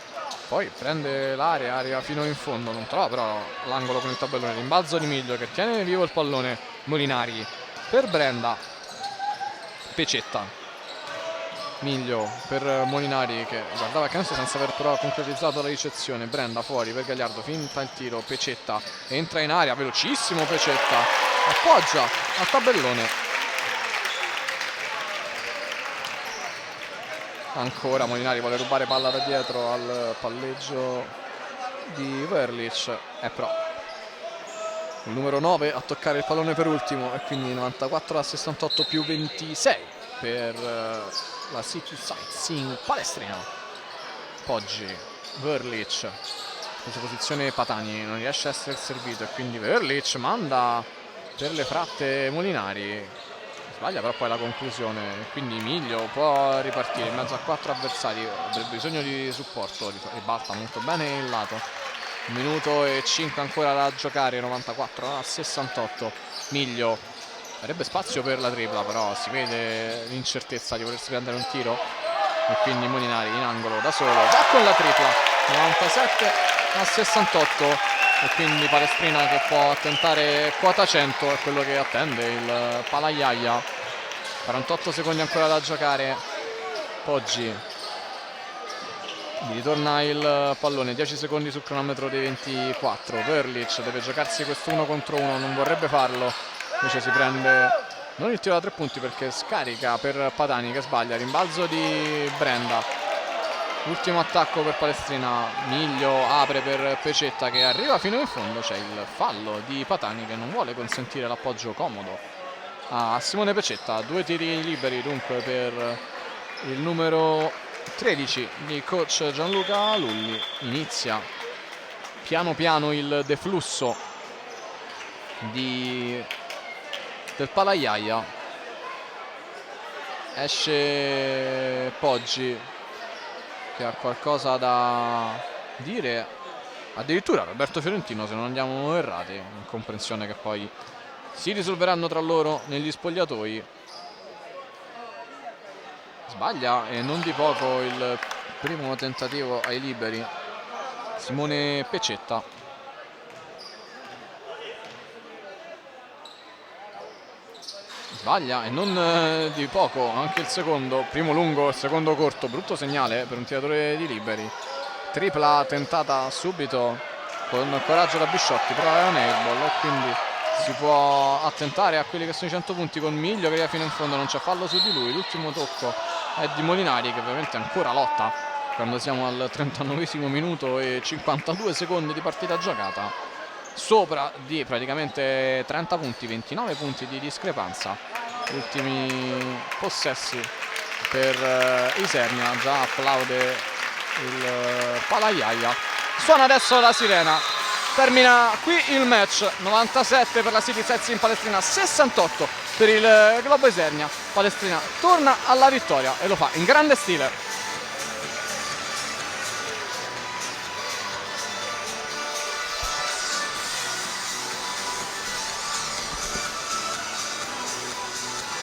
poi prende l'area, arriva fino in fondo, non trova però l'angolo con il tabellone. Rimbalzo di Miglio che tiene vivo il pallone. Molinari per Brenda, Pecetta, Miglio per Molinari che guardava il canestro senza aver però concretizzato la ricezione. Brenda fuori per Gagliardo, finta il tiro, Pecetta entra in area, velocissimo Pecetta, appoggia al tabellone. Ancora Molinari vuole rubare palla da dietro al palleggio di Verlic, però il numero 9 a toccare il pallone per ultimo, e quindi 94-68 più 26 per la City Sightseeing Palestrina. Poggi, Verlic, in questa posizione Patani non riesce a essere servito e quindi Verlic manda per le fratte Molinari. Sbaglia però poi la conclusione, quindi Miglio può ripartire in mezzo a 4 avversari, avrebbe bisogno di supporto, ribalta molto bene il lato. 1 minuto e 5 ancora da giocare, 94-68. Miglio avrebbe spazio per la tripla, però si vede l'incertezza di volersi prendere un tiro e quindi Molinari in angolo da solo va con la tripla, 97-68. E quindi Palestrina che può tentare quota 100, è quello che attende il Palaiaia. 48 secondi ancora da giocare. Poggi, gli ritorna il pallone, 10 secondi sul cronometro dei 24. Verlic deve giocarsi questo 1 contro 1, non vorrebbe farlo, invece si prende non il tiro da 3 punti perché scarica per Patani che sbaglia. Rimbalzo di Brenda, ultimo attacco per Palestrina. Miglio apre per Pecetta che arriva fino in fondo, c'è il fallo di Patani che non vuole consentire l'appoggio comodo a Simone Pecetta. 2 tiri liberi dunque per il numero 13 di coach Gianluca Lulli. Inizia piano piano il deflusso del Palaiaia. Esce Poggi che ha qualcosa da dire, addirittura Roberto Fiorentino se non andiamo errati, in comprensione che poi si risolveranno tra loro negli spogliatoi. Sbaglia e non di poco il primo tentativo ai liberi Simone Pecetta. Sbaglia e non di poco anche il secondo, primo lungo, secondo corto, brutto segnale per un tiratore di liberi. Tripla tentata subito con coraggio da Bisciotti, però è un airball e quindi si può attentare a quelli che sono i 100 punti con Miglio che arriva fino in fondo, non c'è fallo su di lui. L'ultimo tocco è di Molinari che ovviamente ancora lotta quando siamo al 39esimo minuto e 52 secondi di partita giocata, sopra di praticamente 30 punti, 29 punti di discrepanza. Ultimi possessi per Isernia, già applaude il Palaiaia. Suona adesso la sirena, termina qui il match. 97 per la City Sightseeing Palestrina, 68 per il Globo Isernia. Palestrina torna alla vittoria e lo fa in grande stile.